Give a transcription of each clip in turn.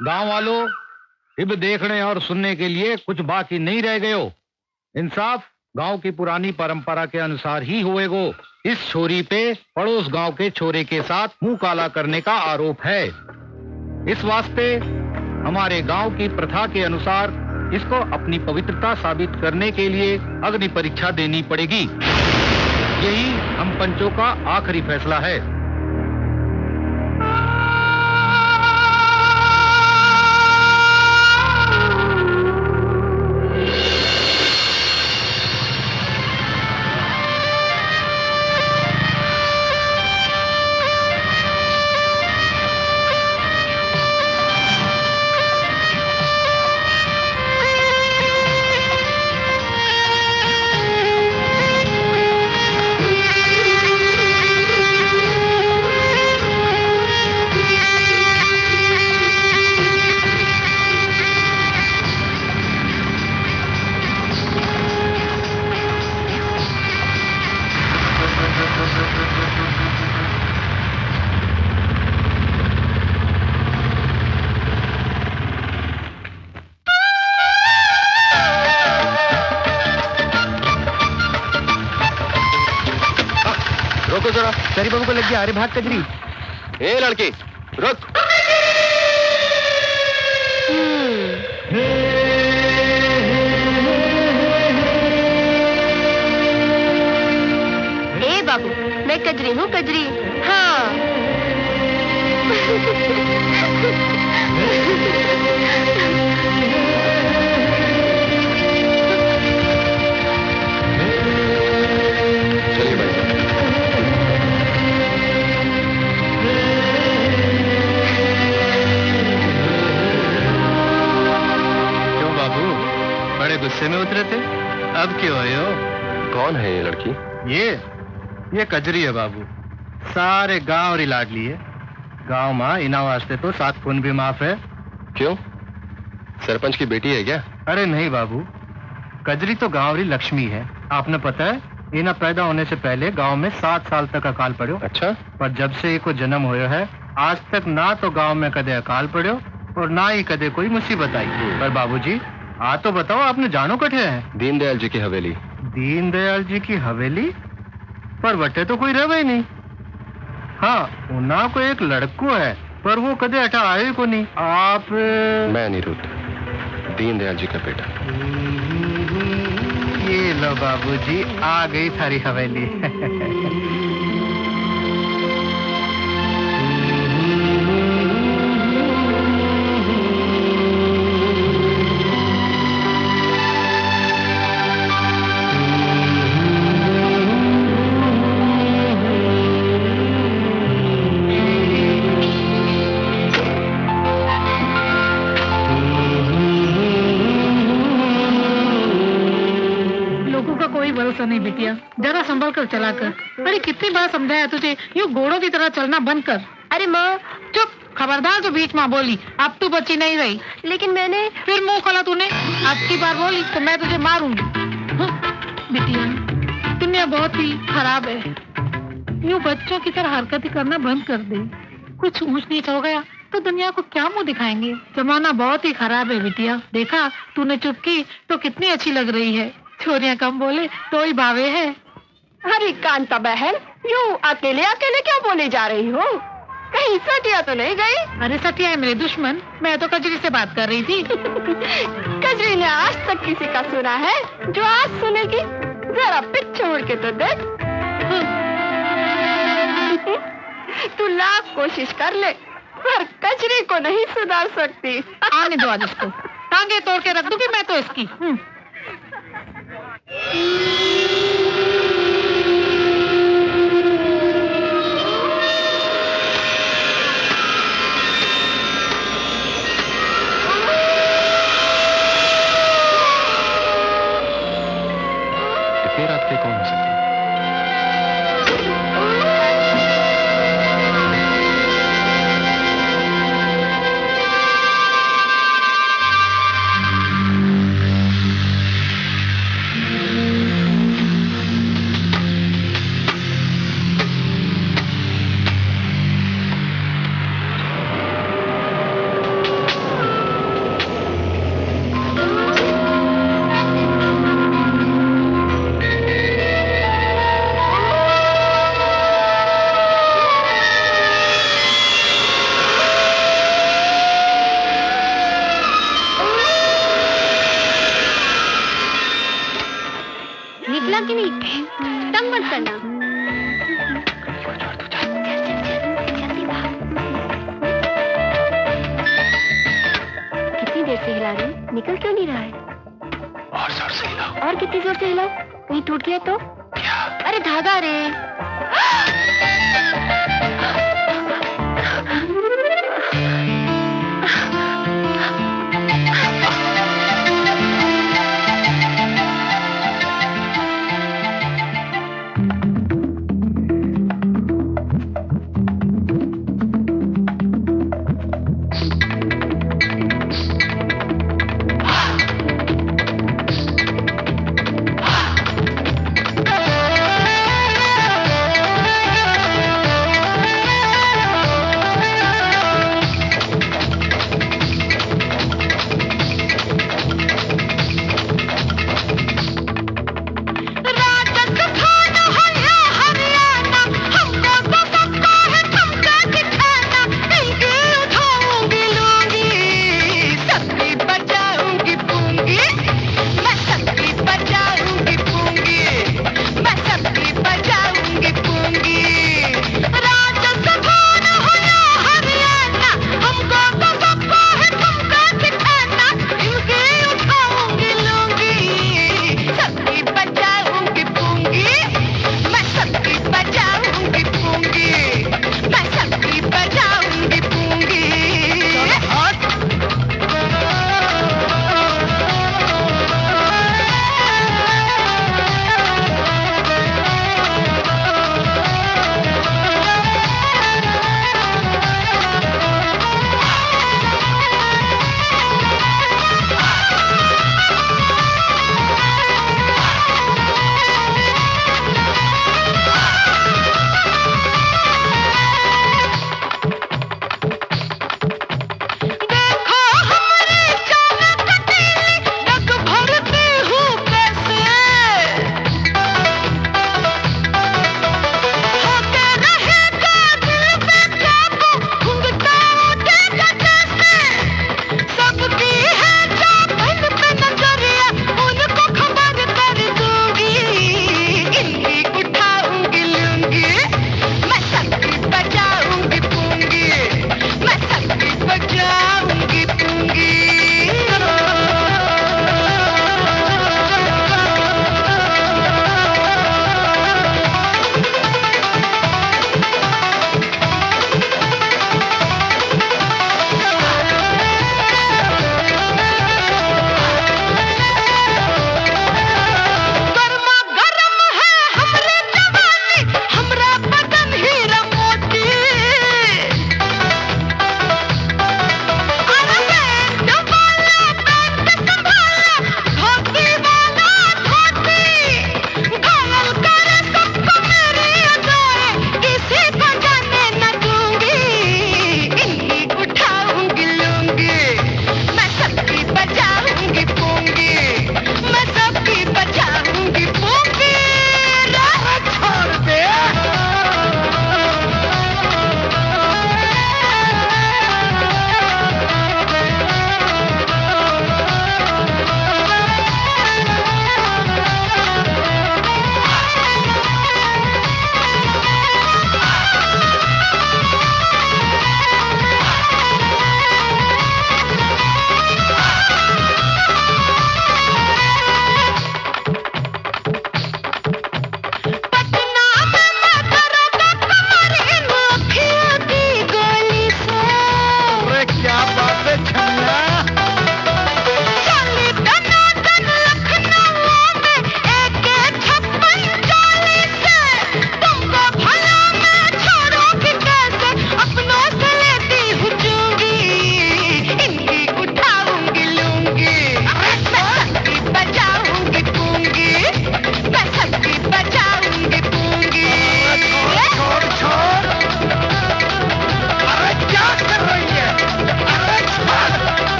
गांव वालों, अब देखने और सुनने के लिए कुछ बाकी नहीं रह गयो। इंसाफ गांव की पुरानी परंपरा के अनुसार ही होएगो। इस छोरी पे पड़ोस गांव के छोरे के साथ मुंह काला करने का आरोप है। इस वास्ते हमारे गांव की प्रथा के अनुसार इसको अपनी पवित्रता साबित करने के लिए अग्नि परीक्षा देनी पड़ेगी। यही हम पंचों का आखिरी फैसला है। रोको जरा, सरी बाबू को लग गया। अरे भाग कजरी। ए लड़की रुक। ए बाबू, मैं कजरी हूँ, कजरी। हाँ। चलिए भाई साहब। क्यों बाबू, बड़े गुस्से में उतरे थे? अब क्यों आए हो? कौन है ये लड़की? ये कजरी है बाबू। सारे गांव री लाडली है। गांव मां इना वास्ते तो 7 खून भी माफ है। क्यों, सरपंच की बेटी है क्या? अरे नहीं बाबू, कजरी तो गांव री लक्ष्मी है। आपने पता है, इना पैदा होने से पहले गांव में 7 साल तक अकाल पड़ो। अच्छा। पर जब से इको जन्म होयो है, आज तक ना तो गांव में कदे अकाल पड़ो और ना ही कदे कोई मुसीबत आई। पर बाबूजी, आ तो बताओ, आपने जानो कठे है? दीनदयाल जी की हवेली। दीनदयाल जी की हवेली? पर वटे तो कोई रहे नहीं। हाँ, उना को एक लड़को है, पर वो कदे हटा आए को नहीं। आप? मैं अनिरुद्ध, दीनदयाल जी का बेटा। ये लो बाबूजी, आ गई थारी हवेली। भरोसा नहीं बिटिया, जरा संभल कर चला कर। अरे कितनी बार समझाया तुझे, यूं घोड़ों की तरह चलना बंद कर। अरे माँ। चुप, खबरदार जो बीच में बोली। अब तू बच्ची नहीं रही। लेकिन मैंने। फिर मुंह खोला तूने। अब की बार बोली तो मैं तुझे मारूंगी। बिटिया, दुनिया बहुत ही खराब है। यूं बच्चों की तरह हरकतें करना बंद कर दे। कुछ ऊंच नीच हो गया तो दुनिया को क्या मुंह दिखाएंगे। जमाना बहुत ही खराब है बिटिया। देखा, तूने चुप की तो कितनी अच्छी लग रही है। छोरियां कम बोले तो ही भावे है। अरे कांता बहन, यूं अकेले अकेले क्या बोले जा रही हो? कहीं सटिया तो नहीं गई? अरे सटिया है मेरे दुश्मन, मैं तो कजरी से बात कर रही थी। कजरी ने आज तक किसी का सुना है जो आज सुनेगी? जरा पीछे मुड़ के तो देख। तू लाख कोशिश कर ले, पर कजरी को नहीं सुधार सकती। आने दो आज इसको, टांगे तोड़ के रख दूंगी मैं तो इसकी। इतनी रात के कौन हो सकता है? डाकिनी, तंग मत करना। जल्दी भाग। कितनी देर से हिला रही, निकल क्यों नहीं रहा है? और जोर से हिलाओ। और कितनी जोर से हिलाओ, कहीं टूट गया तो? क्या? अरे धागा रे।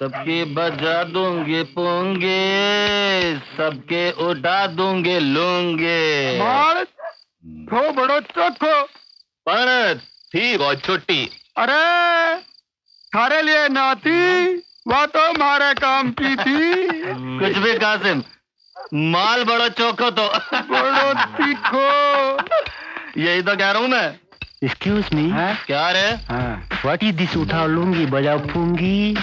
सबके बजा दूंगे पोंगे, सबके उड़ा दूंगे लूंगे। थो बड़ो चोखो पण थी बहुत छोटी। अरे थारे लिए नाती, वो तो हमारे काम की थी। कुछ भी कासिम, माल बड़ा चौको तो बड़ो तीखो। यही तो कह रहा हूँ मैं। एक्सक्यूज मी, क्या रे? What is this? उठा लूंगी बजा फूंगी।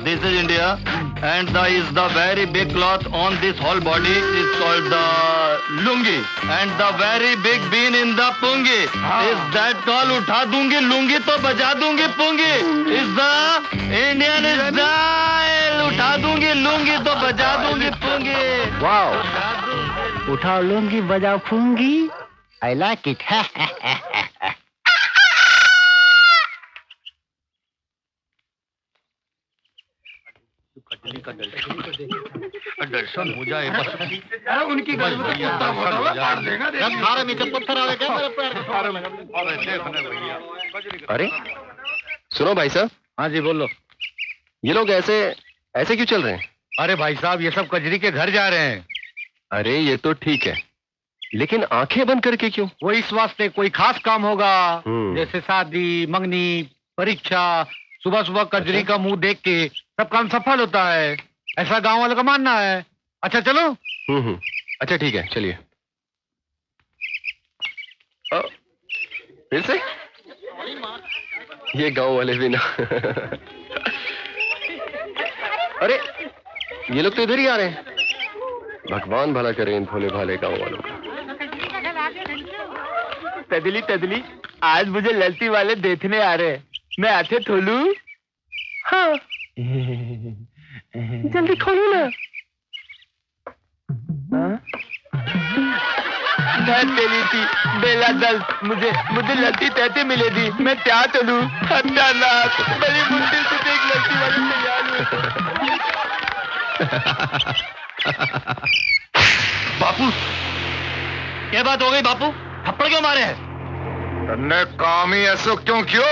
This is India, and the very big cloth on this whole body is called the lungi, and the very big bean in the pungi is that called उठा दूंगी लूंगी तो बजा दूंगी pungi is the Indian style। उठा दूंगी लूंगी तो बजा दूंगी pungi। वाओ, उठा लूंगी बजा फूंगी। I like it। दर्शन हो जाए बस। उनकी अरे सुनो भाई साहब। हाँ जी बोलो। ये लोग ऐसे ऐसे क्यों चल रहे हैं? अरे भाई साहब, ये सब कजरी के घर जा रहे हैं। अरे ये तो ठीक है, लेकिन आंखें बंद करके क्यों? वो इस वास्ते कोई खास काम होगा, हम्म। जैसे शादी, मंगनी, परीक्षा। सुबह सुबह कजरी का मुंह देख के सब काम सफल होता है, ऐसा गांव वालों का मानना है। अच्छा चलो। अच्छा ठीक है, चलिए। फिर से ये गांव वाले भी ना। अरे ये लोग तो इधर ही आ रहे हैं। भगवान भला करे इन भोले भाले गांव वालों का। तदली तदली, आज मुझे ललती वाले देखने आ रहे हैं। मैं आते खोलू? हाँ। जल्दी खोलो ना। तेली थी बेला दल, मुझे ललती तहते मिले थी। मैं क्या चलू? अचानक बड़ी मुश्किल से एक लड़की वाले तैयार हुए। बापू, क्या बात हो गई बापू? थप्पड़ क्यों मारे हैं? तन्ने काम ही ऐसा क्यों कियो?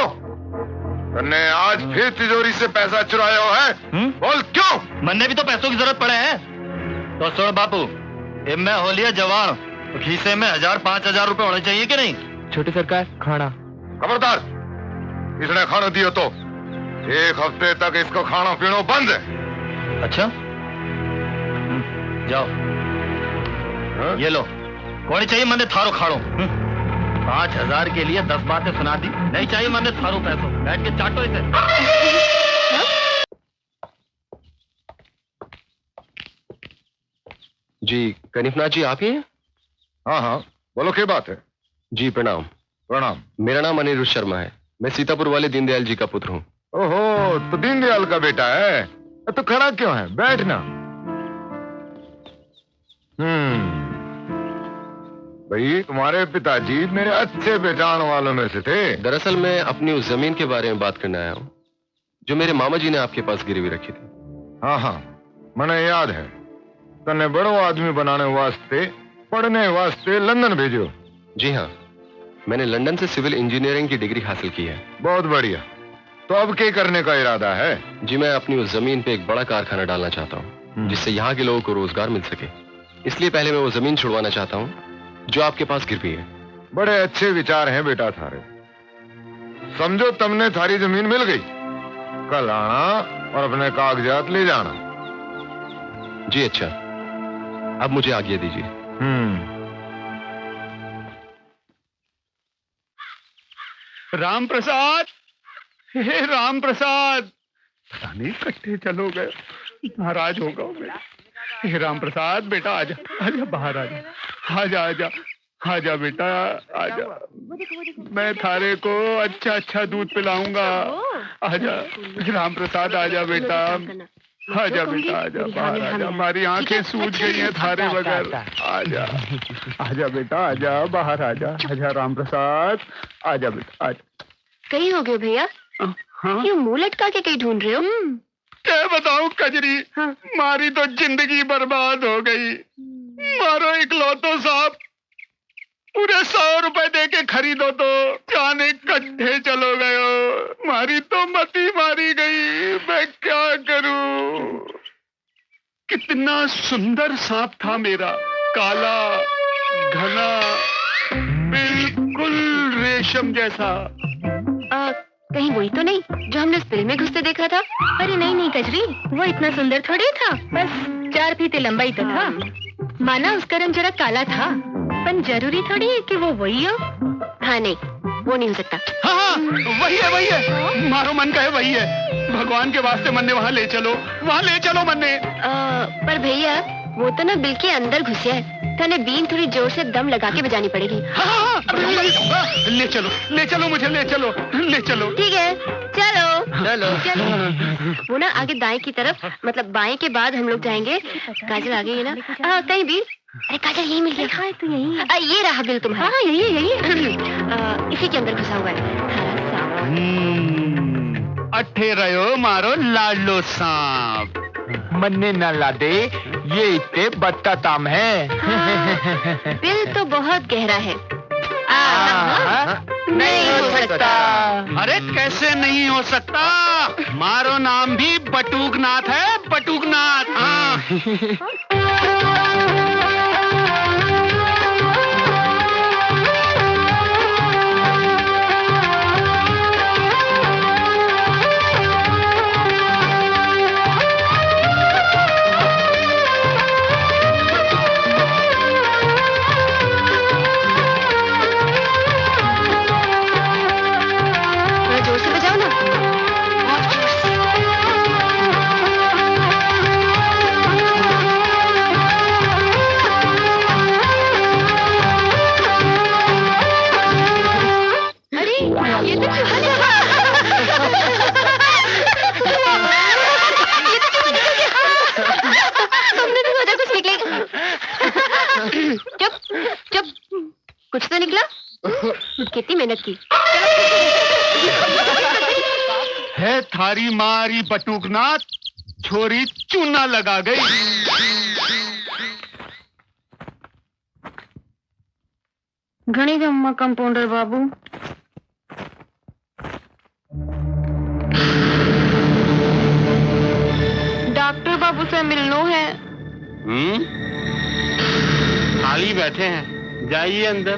तन्ने आज फिर तिजोरी से पैसा चुराया हो है? बोल क्यों? मन्ने भी तो पैसों की जरूरत पड़े हैं। तो सुन बापू, मैं हो लिया जवान, तो खीसे में 1000-5000 रुपए होने चाहिए कि नहीं? छोटे सरकार, खाना। खबरदार, इसने खाना दियो तो 1 हफ्ते तक इसको खाना पीना बंद है। अच्छा जाओ। हाँ? ये लो, कौन चाहिए मैंने थारो खाड़ो। 5000 के लिए 10 बातें सुना दी। नहीं चाहिए मैंने थारो पैसों। बैठ के चाटो इसे। जी कनिफनाथ जी, आप ही हैं? हाँ हाँ, बोलो क्या बात है? जी प्रणाम। प्रणाम। मेरा नाम अनिरुद्ध शर्मा है। मैं सीतापुर वाले दीनदयाल जी का पुत्र हूँ। ओहो, तो दीनदयाल का बेटा है। तो खड़ा क्यों है? बैठना। भाई, तुम्हारे पिताजी मेरे अच्छे पहचान वालों में से थे। दरअसल मैं अपनी उस जमीन के बारे में बात करने आया हूँ जो मेरे मामा जी ने आपके पास गिरवी रखी थी। हाँ हाँ, मैंने याद है। तन्ने बड़ो आदमी बनाने वास्ते, पढ़ने वास्ते लंदन भेजो। जी हाँ, मैंने लंदन से सिविल इंजीनियरिंग की डिग्री हासिल की है। बहुत बढ़िया। तो अब क्या करने का इरादा है? जी मैं अपनी उस जमीन पे एक बड़ा कारखाना डालना चाहता हूँ जिससे यहाँ के लोगों को रोजगार मिल सके। इसलिए पहले मैं वो जमीन छुड़वाना चाहता हूँ जो आपके पास गिरवी है। बड़े अच्छे विचार हैं बेटा थारे। समझो तुमने थारी जमीन मिल गई, कल आना और अपने कागजात ले जाना। जी अच्छा, अब मुझे आज्ञा दीजिए। राम प्रसाद, हे राम प्रसाद, पता नहीं कट्टे चलो गए, नाराज होगा मैं। हे राम प्रसाद बेटा, आजा आजा, बाहर आजा, आजा आजा आजा बेटा आजा। मैं थारे को अच्छा अच्छा दूध पिलाऊंगा। आजा राम प्रसाद, आजा बेटा, आजा बेटा, आजा बाहर आजा। हमारी आंखें सूज गई हैं थारे बगैर। आजा आजा बेटा, आजा बाहर आजा। आजा राम प्रसाद, आजा बेटा आजा। कहीं हो गए भैया? हाँ? क्यों मुंह लटका के कहीं ढूंढ रहे हो? क्या बताऊं कजरी, हाँ। मारी तो जिंदगी बर्बाद हो गई। मारो इकलौतो साहब, पूरे 100 रुपए दे के खरीदो तो जाने कट्ठे चलो गए हो। मारी तो मती मारी गई, मैं क्या करूं? कितना सुंदर सांप था मेरा, काला घना रेशम जैसा। कहीं वही तो नहीं जो हमने उस फिल्म में घुसते देखा था? अरे नहीं नहीं कजरी, वो इतना सुंदर थोड़ी था, बस 4 फीट लंबा ही तो था। माना उसका रंग जरा काला था, पर जरूरी थोड़ी है कि वो वही हो। हाँ नहीं, वो नहीं हो सकता। हाँ वही है, मारो मन का है वही है। भगवान के वास्ते मन्ने वहाँ ले चलो मन्ने। पर भैया वो तो ना बिल के अंदर घुसे है, तो बीन थोड़ी जोर से दम लगा के बजानी पड़ेगी। हाँ, ले चलो मुझे ले चलो। ठीक है चलो। वो ना आगे दाएं की तरफ, मतलब बाएं के बाद हम लोग जाएंगे। काजल आ गई है ना? कहीं बिल? अरे काजल यही मिल गया। हाँ तो यही। ये रहा बिल तुम्हारा। हाँ यही इसी के अंदर घुसा हुआ है। अठे रहो मारो लाडलो सांप। मन्ने न लादे, ये इतने बत्ताताम है। बिल तो बहुत गहरा है। नहीं हो सकता। अरे कैसे नहीं हो सकता? मारो नाम भी बटुकनाथ है, बटुकनाथ। चुप, कुछ तो निकला। कितनी मेहनत की है थारी मारी बटुकनाथ, छोरी चूना लगा गई। घणी गम्मा कंपाउंडर बाबू। डॉक्टर बाबू से मिलनो है। खाली बैठे हैं, जाइए अंदर।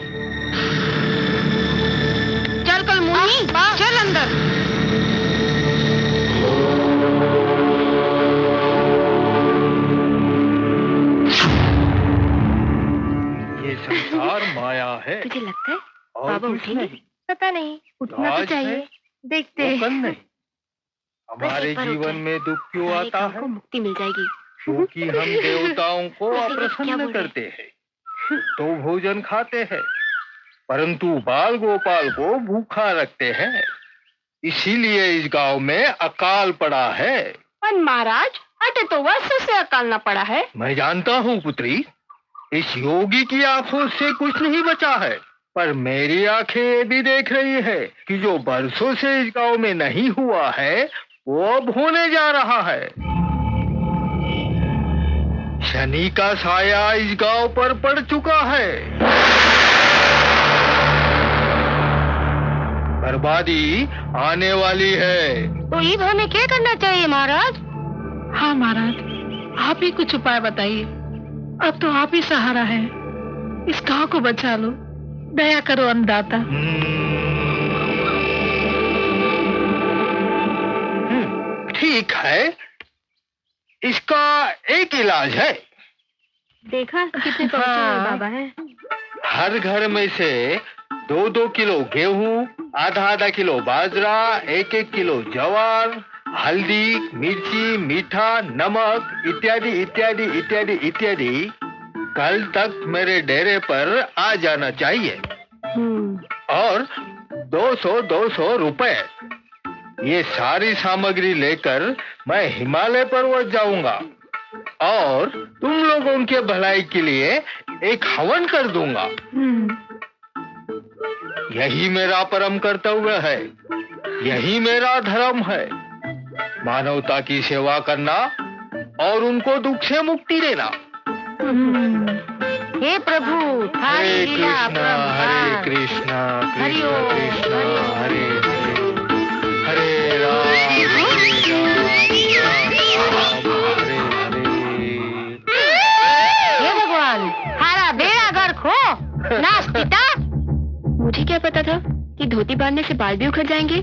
चल कल मुन्नी, चल अंदर। ये संसार माया है। तुझे लगता है और बाबा कुछ उठेंगे? नहीं। पता नहीं, उठना तो आज चाहिए। है, देखते हैं। कल नहीं। हमारे एक बार जीवन उठे, में दुख क्यों सारे आता काम है? को मुक्ति मिल जाएगी। क्योंकि हम देवताओं को क्या अप्रसन्न बोल रहे? करते हैं, तो भोजन खाते हैं, परंतु बाल गोपाल को भूखा रखते हैं। इसीलिए इस गांव में अकाल पड़ा है। पर महाराज, अटे तो वर्षों से अकाल न पड़ा है। मैं जानता हूँ पुत्री, इस योगी की आंखों से कुछ नहीं बचा है, पर मेरी आंखें ये भी देख रही है कि जो बरसों से इस गांव में नहीं हुआ है वो अब होने जा रहा है। शनि का साया इस गांव पर पड़ चुका है। बर्बादी आने वाली है। तो ये हमें क्या करना चाहिए महाराज? हाँ महाराज, आप ही कुछ उपाय बताइए। अब तो आप ही सहारा है, इस गांव को बचा लो। दया करो अन्नदाता। ठीक है, इसका एक इलाज है। देखा कितने पहुंचे हुए बाबा हैं। हर घर में से 2-2 किलो गेहूं, आधा किलो बाजरा, 1-1 किलो ज्वार, हल्दी, मिर्ची, मीठा, नमक इत्यादि इत्यादि इत्यादि इत्यादि कल तक मेरे डेरे पर आ जाना चाहिए। और 200 रुपए, ये सारी सामग्री लेकर मैं हिमालय पर्वत जाऊंगा और तुम लोगों के भलाई के लिए एक हवन कर दूंगा। यही मेरा परम कर्तव्य है, यही मेरा धर्म है। मानवता की सेवा करना और उनको दुख से मुक्ति देना। हे प्रभु, हरे कृष्णा हरे कृष्णा कृष्ण कृष्ण हरे हरे, हरे राम हरे हरे। हे भगवान, हारा बेड़ा घर खो नाश पिता। मुझे क्या पता था कि धोती बांधने से बाल भी उखड़ जाएंगे।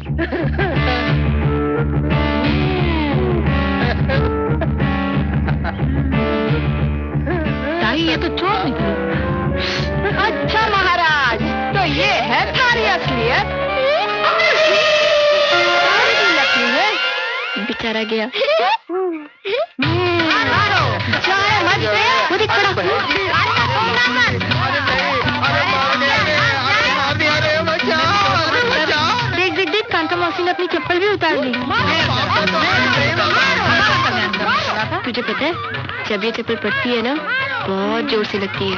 ताई ये तो चोर निकली। अच्छा महाराज, तो ये है थारी असलियत। लगती है बेचारा गया। वो देख खड़ा। देख देख देख, कांता मौसी ने अपनी चप्पल भी उतार ली। तुझे पता है, जब ये चप्पल पड़ती है ना, बहुत जोर से लगती है।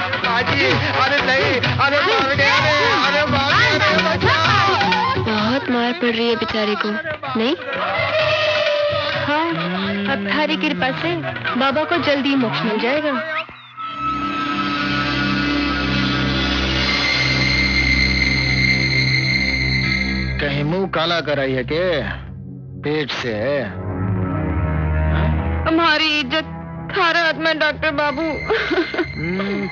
बहुत मार पड़ रही है बेचारे को, नहीं? हाँ, अब थारी कृपा से बाबा को जल्दी मोक्ष मिल जाएगा। कहीं मुंह काला कराई है के पेट से है? हमारी इज्जत थारा हाथ में डॉक्टर बाबू।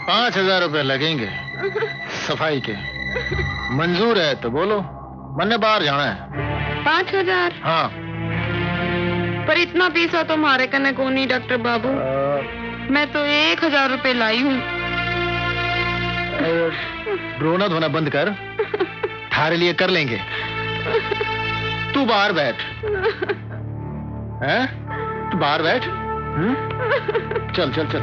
5,000 रुपए लगेंगे सफाई के। मंजूर है तो बोलो, मैंने बाहर जाना है। 5,000? हाँ। पर इतना पैसा तो हमारे कने को नहीं डॉक्टर बाबू। मैं तो 1,000 रुपए लाई हूँ। रोना धोना बंद कर, थारे लिए कर लेंगे। तू बाहर बैठ। हैं? तू बाहर बैठ। चल चल चल।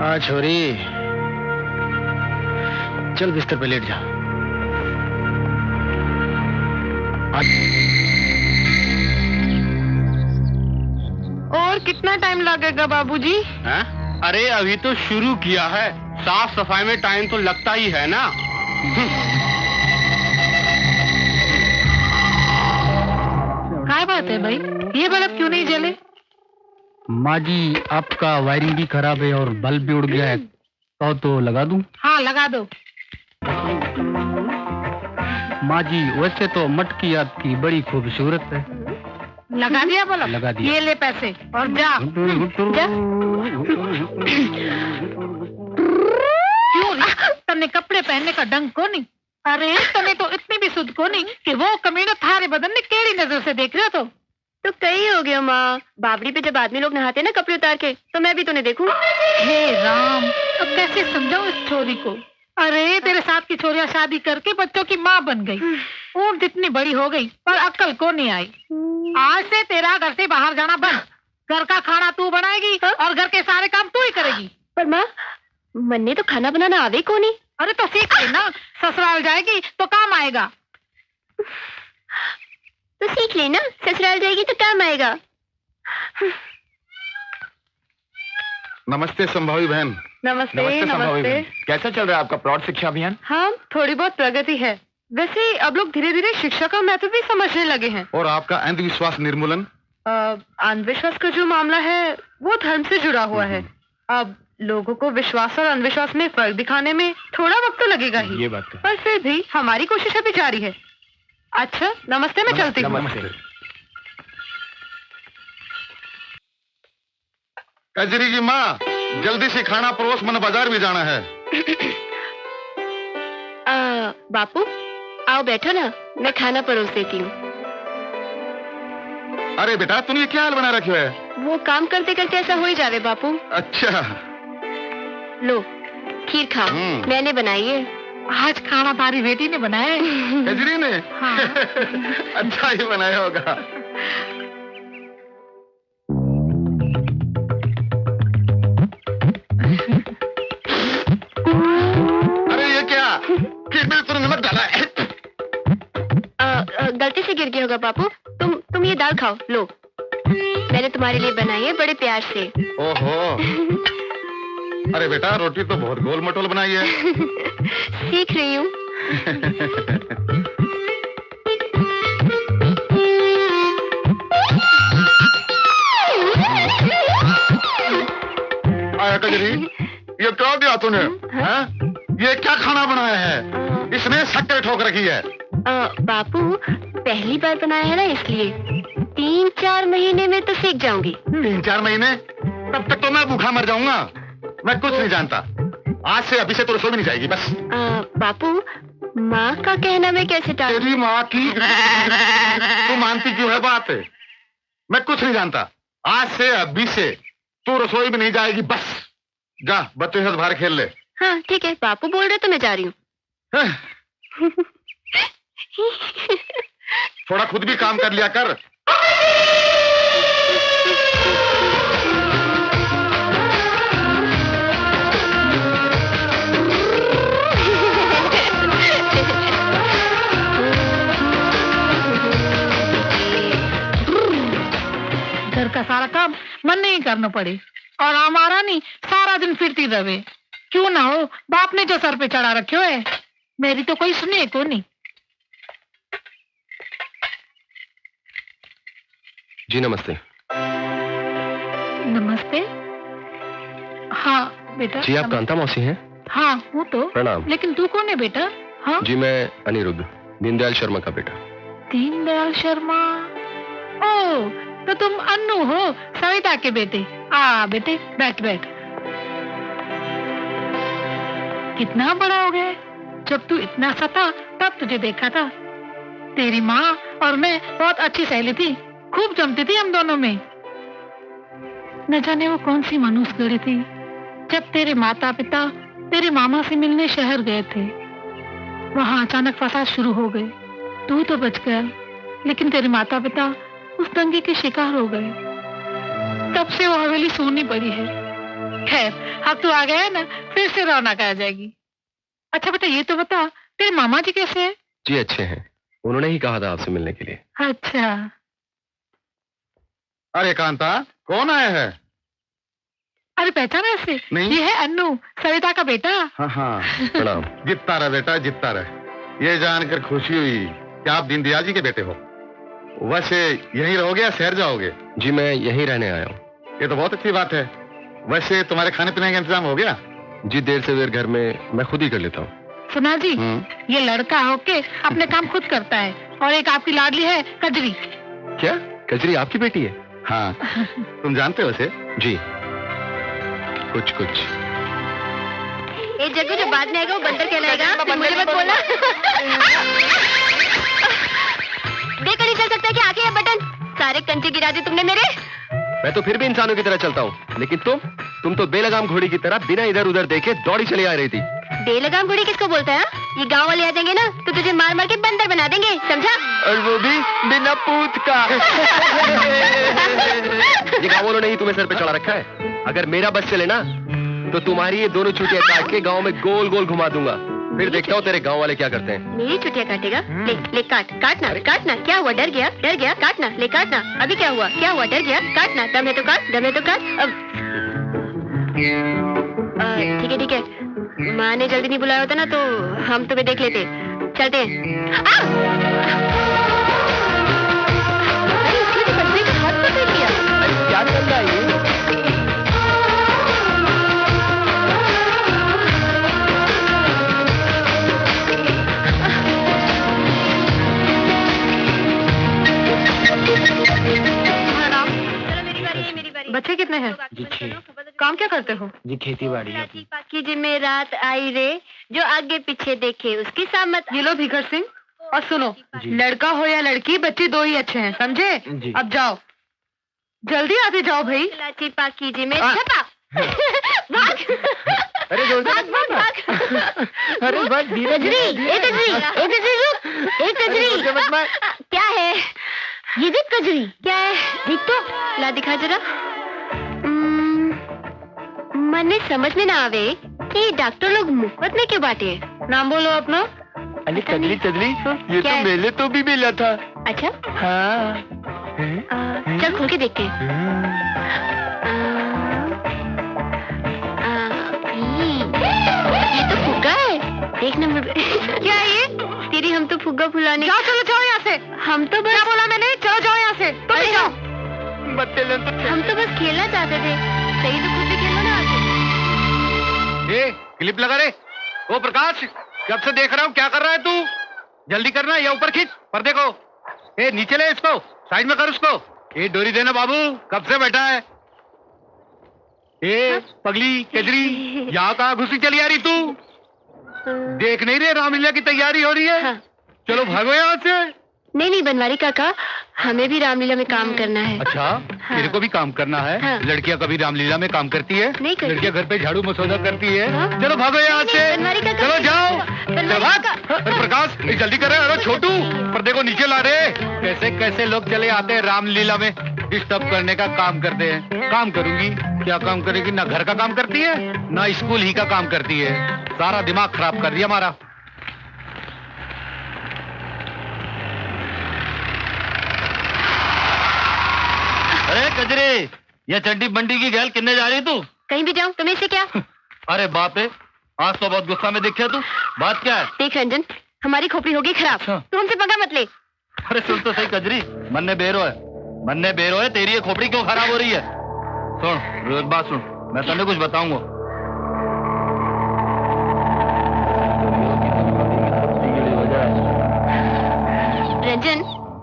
हाँ छोरी, चल बिस्तर पे लेट जा। और कितना टाइम लगेगा बाबूजी? हैं? अरे अभी तो शुरू किया है, साफ सफाई में टाइम तो लगता ही है ना। क्या बात है भाई, ये बल्ब क्यों नहीं जले? माँ जी, आपका वायरिंग भी खराब है और बल्ब भी उड़ गया है, तो लगा दूं? हाँ लगा दो। माँ जी, वैसे तो मटकी आपकी बड़ी खूबसूरत है। लगा दिया बल्ब? लगा दिया। ये ले पैसे और जा। क्यों रे? तने कपड़े पहनने का ढंग को नहीं? अरे तने तो इतनी भी सुध को नहीं कि वो कमीना थारे बदन ने केड़ी नजर से देख रहे हो? तो कई हो गया माँ, बावड़ी पे जब आदमी लोग नहाते ना कपड़े उतार के, तो मैं भी तो नहीं देखूं। हे राम, अब कैसे समझाऊं इस छोरी को? अरे तेरे साथ की छोरियां शादी करके बच्चों की माँ बन गई, ऊँट जितनी बड़ी हो गई पर अक्ल को नहीं आई। आज से तेरा घर से बाहर जाना बंद। घर का खाना तू बनाएगी और घर के सारे काम तू ही करेगी। पर माँ, मन्ने तो खाना बनाना आवे को नहीं। अरे तो सीख लेना, ससुराल जाएगी तो काम आएगा। तो सीख लेना, ससुराल जाएगी तो काम आएगा। नमस्ते संभावी बहन। नमस्ते संभावी नमस्ते। बहन। कैसा चल रहा है आपका प्लॉट शिक्षा अभियान? हाँ, थोड़ी बहुत प्रगति है। वैसे अब लोग धीरे धीरे शिक्षा का महत्व भी समझने लगे हैं। और आपका अंधविश्वास निर्मूलन? अंधविश्वास का जो मामला है वो धर्म से जुड़ा हुआ है। अब लोगों को विश्वास और अंधविश्वास में फर्क दिखाने में थोड़ा वक्त तो लगेगा ही। ये बात है। पर फिर भी हमारी कोशिश अभी जारी है। अच्छा नमस्ते, मैं चलती हूँ। कजरी की माँ, जल्दी से खाना परोस, मन बाजार भी जाना है। बापू आओ बैठो ना, मैं खाना परोस देती हूँ। अरे बेटा, तूने क्या हाल बना रखे है? वो काम करते करते ऐसा हो ही जावे बापू। अच्छा, लो खीर खाओ, मैंने बनाई है। आज खाना तारी बेटी ने बनाया है। कजरी ने? हाँ। अच्छा ही बनाया होगा। अरे ये क्या, खीर में तूने नमक डाला है? गलती से गिर गया होगा बापू। तुम ये दाल खाओ, लो मैंने तुम्हारे लिए बनाई है बड़े प्यार से। ओहो, अरे बेटा, रोटी तो बहुत गोल मटोल बनाई है। सीख रही हूँ। आया कजरी, ये क्या दिया तूने? हाँ? ये क्या खाना बनाया है? इसने शक्कर ठोक रखी है। बापू पहली बार बनाया है ना, इसलिए 3-4 महीने में तो सीख जाऊंगी। 3-4 महीने? तब तक तो मैं भूखा मर जाऊंगा। मैं कुछ नहीं जानता। आज से अभी से तो रसोई में नहीं जाएगी बस। बापू, माँ का कहना मैं कैसे टालूं? तेरी माँ की तू मानती क्यों है बात? मैं कुछ नहीं जानता। आज से अभी से तू रसोई में नहीं जाएगी बस। जा बच्चों के साथ बाहर खेल ले। हाँ ठीक है, बापू बोल रहे तो मैं जा रही हूँ। थोड़ा खुद भी काम कर लिया कर। घर का सारा काम मन नहीं करना पड़े और हमारा नहीं सारा दिन फिरती रहे। क्यों ना हो, बाप ने जो सर पे चढ़ा रखे है, मेरी तो कोई सुने को नहीं। जी नमस्ते। नमस्ते। हाँ बेटा। जी आप कांता मौसी हैं? हाँ हूँ तो। प्रणाम। लेकिन तू कौन है बेटा? हाँ जी मैं अनिरुद्ध, दीनदयाल शर्मा का बेटा। दीनदयाल शर्मा? ओ तो तुम अन्नू हो, सविता के बेटे। आ बेटे बैठ बैठ। कितना बड़ा हो गया। जब तू इतना सा था तब तुझे देखा था। तेरी माँ और मैं बहुत अच्छी सहेली थी, खूब जमती थी हम दोनों में। न जाने वो कौन सी मनुष्य गढ़ी थी जब तेरे माता पिता तेरे मामा से मिलने शहर गए थे। वहां अचानक फसाद शुरू हो गए। तू तो बच गया, लेकिन तेरे माता पिता उस दंगे के शिकार हो गए। तब से वो हवेली सोनी पड़ी है। खैर अब तू आ गया है ना, फिर से रौनक आ जाएगी। अच्छा बेटा ये तो बता, तेरे मामा जी कैसे हैं? जी अच्छे हैं, उन्होंने ही कहा था आपसे मिलने के लिए। अच्छा। अरे कांता, कौन आया है? अरे पहचाना ऐसे? नहीं। ये है अन्नू, सविता का बेटा। हाँ हाँ प्रणाम। जितना रहे बेटा जितना रहे। ये जानकर खुशी हुई कि आप दीनदयाल जी के बेटे हो। वैसे यहीं रहोगे या शहर जाओगे? जी मैं यहीं रहने आया हूँ। ये तो बहुत अच्छी बात है। वैसे तुम्हारे खाने पीने का इंतजाम हो गया? जी देर से देर घर में मैं खुद ही कर लेता हूँ। सुना जी, ये लड़का होके अपने काम खुद करता है। और एक आपकी लाडली है कजरी। क्या कजरी आपकी बेटी है? हाँ तुम जानते हो उसे? जी कुछ कुछ। एक जग्गू जो बाद में आएगा वो बंदर कहलाएगा। मुझे मत बोला। देखकर नहीं चल सकता कि आगे ये बटन सारे कंचे गिरा दी तुमने मेरे। मैं तो फिर भी इंसानों की तरह चलता हूँ, लेकिन तुम तो बेलगाम घोड़ी की तरह बिना इधर उधर देखे दौड़ी चली आ रही थी। बेलगाम घोड़ी किसको बोलता है? ये गांव वाले आ जाएंगे ना तो तुझे मार मार के बंदर बना देंगे, समझा? और वो भी बिना पूत का। ये गाँव वालों ने ही तुम्हें सर पे चढ़ा रखा है। अगर मेरा बस चले ना तो तुम्हारी ये दोनों चुटिया काट के गाँव में गोल गोल घुमा दूंगा। फिर देखता हूँ तेरे गाँव वाले क्या करते हैं। मेरी चुटिया काटेगा? ले ले काट, काटना काटना। क्या हुआ, डर गया? डर गया? काटना, ले काटना। अभी क्या हुआ? क्या हुआ? डर गया? काटना। दम है तो काट, दम है तो काट। अब ठीक है ठीक है। माँ ने जल्दी नहीं बुलाया होता ना तो हम तुम्हें देख लेते। चलते हैं। हाथ पकड़ लिया। क्या कर रहा है ये? बच्चे कितने हैं? जी 6। काम क्या करते हो? जी खेती बाड़ी है। की जिम्मेरात आई रे, जो आगे पीछे देखे उसकी सामत। ये लो भीखर सिंह, और सुनो, लड़का हो या लड़की, बच्चे दो ही अच्छे हैं, समझे? जी। अब जाओ, जल्दी आते जाओ भाई। लाची पाकी जी में छपा। भाग। अरे जोर से भाग भाग भाग। अरे बस धीरे कजरी, ए कजरी, ए कजरी रुक, ए कजरी। क्या है ये? देख कजरी, क्या है देख तो, ला दिखा जरा। मने समझ में ना आवे कि डॉक्टर लोग मुफ्त में क्यों बांटे? नाम बोलो अपना। अरे कजरी कजरी, ये क्या तो है? मेले तो भी मिला था। अच्छा हाँ। चल खोल के देखते हैं। ये तो फुग्गा है, देख नंबर। क्या है ये? तेरी हम तो फुग्गा फुलाने। जाओ चलो जाओ यहाँ से। हम तो बस, क्या बोला मैंने? चलो जाओ यहाँ से। तुम भी जाओ। हम तो बस खेलना चाहते थे। सही तो खुद भी खेलो ना आगे। ए, क्लिप लगा रे। ओ प्रकाश, कब से देख रहा हूँ, क्या कर रहा है तू? जल्दी करना, या ऊपर खींच पर्दे को। ए नीचे ले इसको, साइड में कर उसको। ए डोरी देना बाबू, कब से बैठा है? ए पगली कजरी, यहाँ कहाँ घुसी चली आ रही तू? देख नहीं रहे रामलीला की तैयारी हो रही है? हाँ। चलो भागो यहाँ से। नहीं नहीं बनवारी काका, हमें भी रामलीला में काम करना है। अच्छा, हाँ। तेरे को भी काम करना है? हाँ। लड़कियाँ कभी रामलीला में काम करती है? नहीं करती। लड़कियाँ घर पे झाड़ू मसौदा करती है। हाँ। चलो भागो यहाँ नहीं, से। बनवारी काका, चलो जाओ। बनवारी चल भाग। काका। अरे प्रकाश जल्दी करे। अरे छोटू पर्दे को नीचे ला रे। कैसे कैसे लोग चले आते हैं रामलीला में, डिस्टर्ब करने का काम करते हैं। काम करूंगी? क्या काम करेगी? ना घर का काम करती है ना स्कूल ही का काम करती है। सारा दिमाग खराब कर दिया हमारा। अरे कजरी, ये चड्डी बंडी की गैल किन्ने जा रही तू? कहीं भी जाऊं तुम्हें से क्या? अरे बाप रे, आज तो बहुत गुस्सा में दिखे तू। बात क्या है? देख रंजन, हमारी खोपड़ी होगी खराब। अच्छा। तू हमसे पंगा मत ले। अरे सुन तो सही कजरी, मन्ने बेरो है। तेरी ये खोपड़ी क्यों खराब हो रही है? सुन एक बात सुन, मैं तुम्हें कुछ बताऊंगा। रंजन,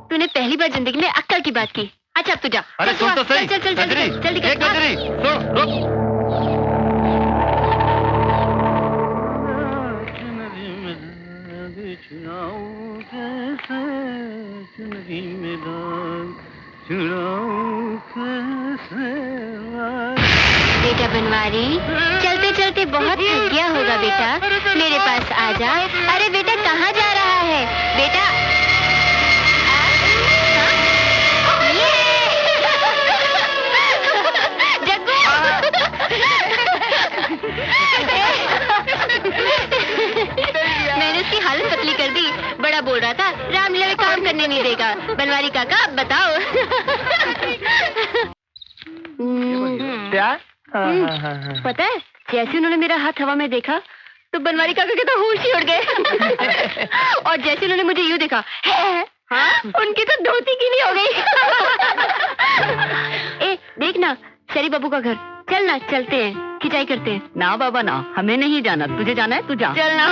तूने पहली बार जिंदगी में अक्कल की बात की। अच्छा अब तू जा। अरे चल, सुन तो चल, सही चल, चल, चल, कजरी, चल, जल्दी ए कर। कजरी, सुन रुक। बेटा बनवारी, चलते चलते बहुत थक गया होगा बेटा, मेरे पास आ जा। अरे बेटा कहाँ जा रहा है बेटा? जग्गू! मैंने उसकी हालत पतली कर दी। बड़ा बोल रहा था रामलीला में काम करने नहीं देगा। बनवारी काका अब बताओ। क्या? पता है, जैसे उन्होंने मेरा हाथ हवा में देखा तो बनवारी काका के तो होश ही उड़ गए। और जैसे उन्होंने मुझे यूं देखा, हाँ? उनकी तो धोती गीली हो गई। ए देख ना, शरी बाबू का घर। चल ना, चलते हैं, खिंचाई करते हैं। ना बाबा ना, हमें नहीं जाना। तुझे जाना है तू जा। चल ना।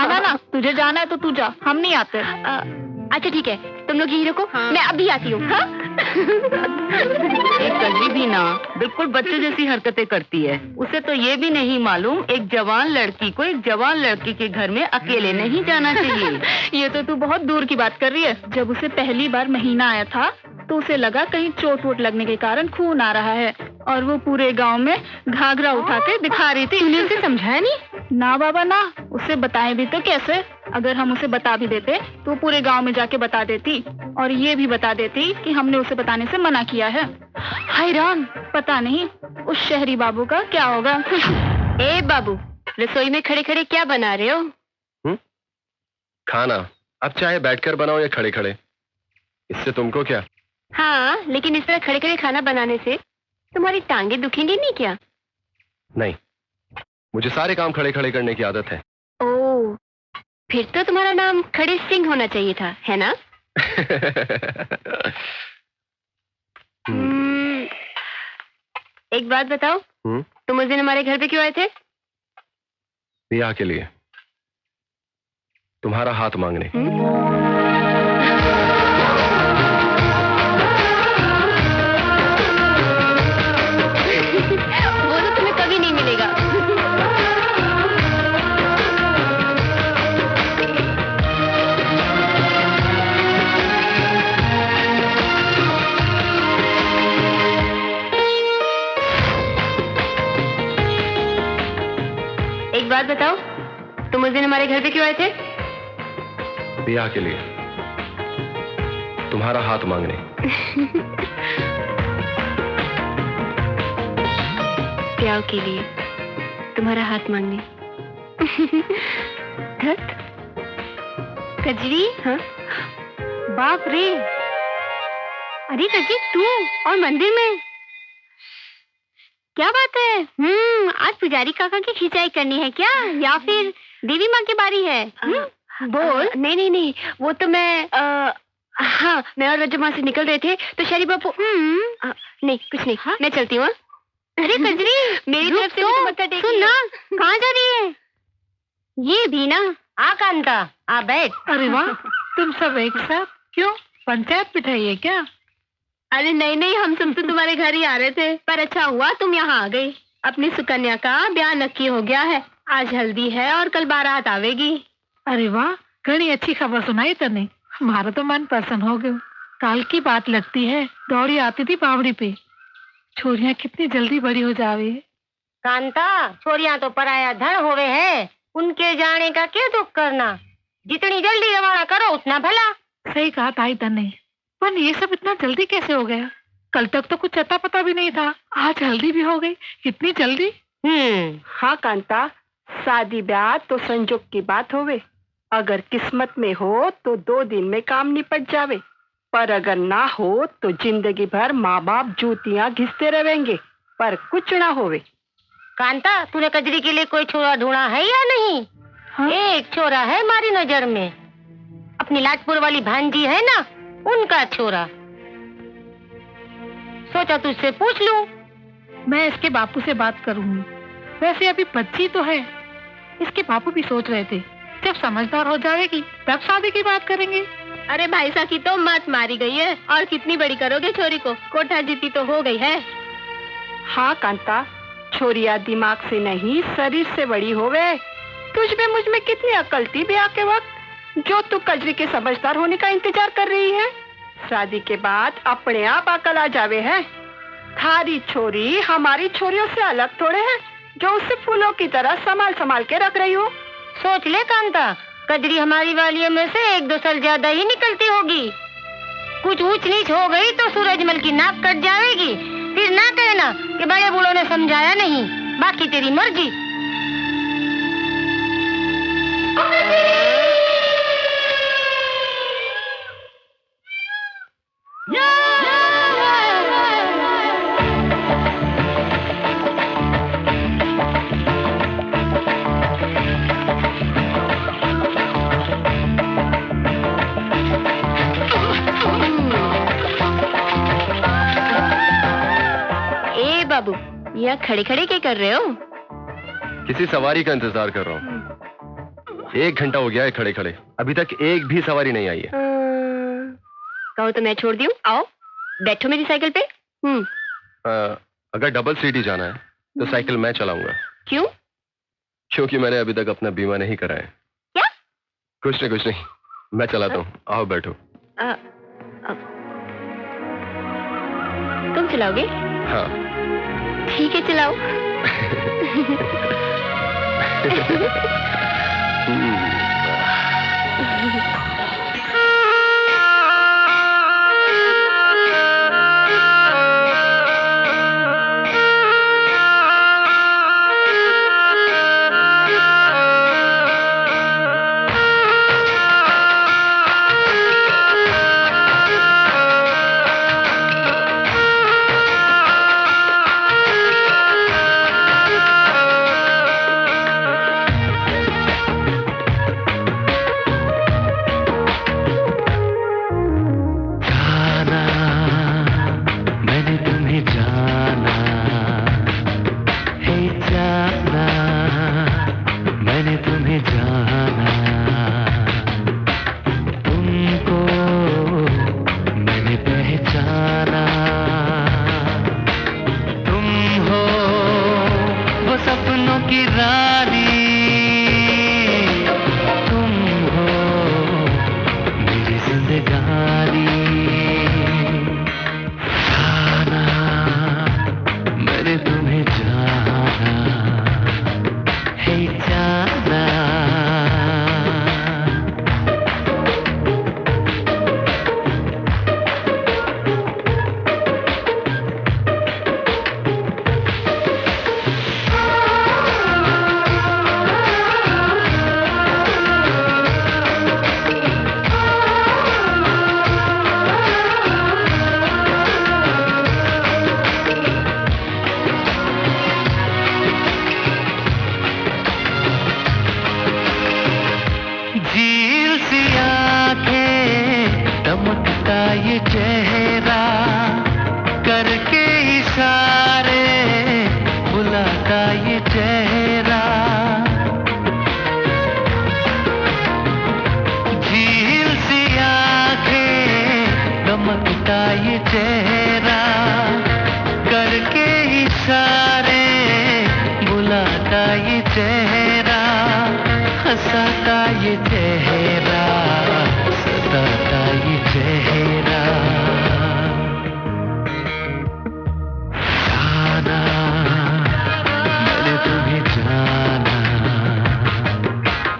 ना ना, तुझे जाना है तो तू जा, हम नहीं आते। अच्छा ठीक है, तुम लोग यहीं रुको। मैं अभी आती हूँ। हाँ? एक कजरी भी ना बिल्कुल बच्चे जैसी हरकतें करती है। उसे तो ये भी नहीं मालूम एक जवान लड़की को एक जवान लड़की के घर में अकेले नहीं जाना चाहिए। ये तो तू बहुत दूर की बात कर रही है। जब उसे पहली बार महीना आया था तो उसे लगा कहीं चोट वोट लगने के कारण खून आ रहा है, और वो पूरे गांव में घाघरा उठा के दिखा रही थी। तूने उसे समझाया नहीं? ना बाबा ना, उसे बताए भी तो कैसे? अगर हम उसे बता भी देते तो वो पूरे गांव में जाके बता देती, और ये भी बता देती कि हमने उसे बताने से मना किया है। हैरान, पता नहीं उस शहरी बाबू का क्या होगा। ए बाबू, रसोई में खड़े खड़े क्या बना रहे हो? खाना। अब चाहे बैठकर बनाओ या खड़े खड़े, इससे तुमको क्या? हाँ, लेकिन इस तरह खड़े खड़े खाना बनाने से तुम्हारी टांगे दुखेंगी नहीं क्या? नहीं, मुझे सारे काम खड़े खड़े करने की आदत है। ओह, फिर तो तुम्हारा नाम खड़े सिंह होना चाहिए था, है ना? एक बात बताओ, तुम उस दिन हमारे घर पे क्यों आए थे? ब्याह के लिए, तुम्हारा हाथ मांगने। वो तो तुम्हें कभी नहीं मिलेगा। एक बात बताओ, तुम उस दिन हमारे घर पे क्यों आए थे? ब्याह के लिए, तुम्हारा हाथ मांगने। ब्याह के लिए तुम्हारा हाथ मांगने। धत कजरी। हाँ? बाप रे, अरे कजरी तू और मंदिर में, क्या बात है? आज पुजारी काका की खिंचाई करनी है क्या, या फिर देवी माँ की बारी है? बोल। नहीं, वो तो मैं हाँ, मैं और रजमा से निकल रहे थे तो शरी बापू। नहीं कुछ नहीं। मैं चलती हूँ। अरे कजरी, मेरी तरफ से तो मत्था टेक। सुन ना, कहाँ जा रही है? ये भी ना। आ कांता, आ बैठ। अरे वाह, तुम सब एक साथ? क्यों, पंचायत बिठाई है क्या? अरे नहीं, हम सब तो तुम्हारे घर ही आ रहे थे, पर अच्छा हुआ तुम यहाँ आ गई। अपनी सुकन्या का ब्याह नक्की हो गया है। आज हल्दी है और कल बारात आवेगी। अरे वाह, घनी अच्छी खबर सुनाई तने। हमारा तो मन प्रसन्न हो गयो। काल की बात लगती है, दौड़ी आती थी बावड़ी पे। छोरियां कितनी जल्दी बड़ी हो जावे। कांता, छोरियां तो पराया धन होवे है, उनके जाने का क्या दुख करना। जितनी जल्दी रवाना करो उतना भला। सही कहा ताई तने, पर ये सब इतना जल्दी कैसे हो गया? कल तक तो कुछ अता पता भी नहीं था, आज हल्दी भी हो गई, इतनी जल्दी। हाँ कांता, शादी ब्याह तो संजोग की बात होवे। अगर किस्मत में हो तो 2 दिन में काम निपट जावे, पर अगर ना हो तो जिंदगी भर माँ बाप जूतियाँ घिसते रहेंगे, पर कुछ ना होवे। कांता, तूने कजरी के लिए कोई छोरा ढूंढा है या नहीं? हाँ? एक छोरा है हमारी नजर में, अपनी लाटपुर वाली भांजी है ना, उनका छोरा। सोचा तुझसे पूछ लूं। मैं इसके बापू से बात करूंगी। वैसे अभी बच्ची तो है। इसके बापू भी सोच रहे थे जब समझदार हो जाएगी तब शादी की बात करेंगे। अरे भाई साहब की तो मत मारी गई है, और कितनी बड़ी करोगे छोरी को? कोठा जीती तो हो गई है। हाँ कांता, छोरिया दिमाग से नहीं शरीर से बड़ी होवे। तुझ में मुझ में कितनी अकल थी ब्याह के वक्त, जो तू कजरी के समझदार होने का इंतजार कर रही है। शादी के बाद अपने आप अकल आ जावे है। थारी छोरी हमारी छोरियों से अलग थोड़े है, जो उसे फूलों की तरह संभाल संभाल के रख रही हो। सोच ले कांता, कजरी हमारी वालियों में से 1-2 साल ज्यादा ही निकलती होगी। कुछ ऊंच नीच हो गई तो सूरजमल की नाक कट जाएगी। फिर ना कहना कि बड़े बूढ़ों ने समझाया नहीं। बाकी तेरी मर्जी। बाबू, यहाँ खड़े खड़े क्या कर रहे हो? किसी सवारी का इंतजार कर रहा हूँ। 1 घंटा हो गया है खड़े खड़े, अभी तक एक भी सवारी नहीं आई है। कहो तो मैं छोड़ दूं? आओ बैठो मेरी साइकिल पे। अगर डबल सीट ही जाना है तो साइकिल मैं चलाऊंगा। क्यों? क्योंकि मैंने अभी तक अपना बीमा नहीं कराया। क्या? कुछ नहीं, मैं चलाता हूँ। आओ बैठो। तुम चलाओगे? हाँ। ठीक है, चलाओ। ये चेहरा करके इशारे हंसाता ये चेहरा, सताता ये चेहरा, जाना मैंने तुम्हें जाना,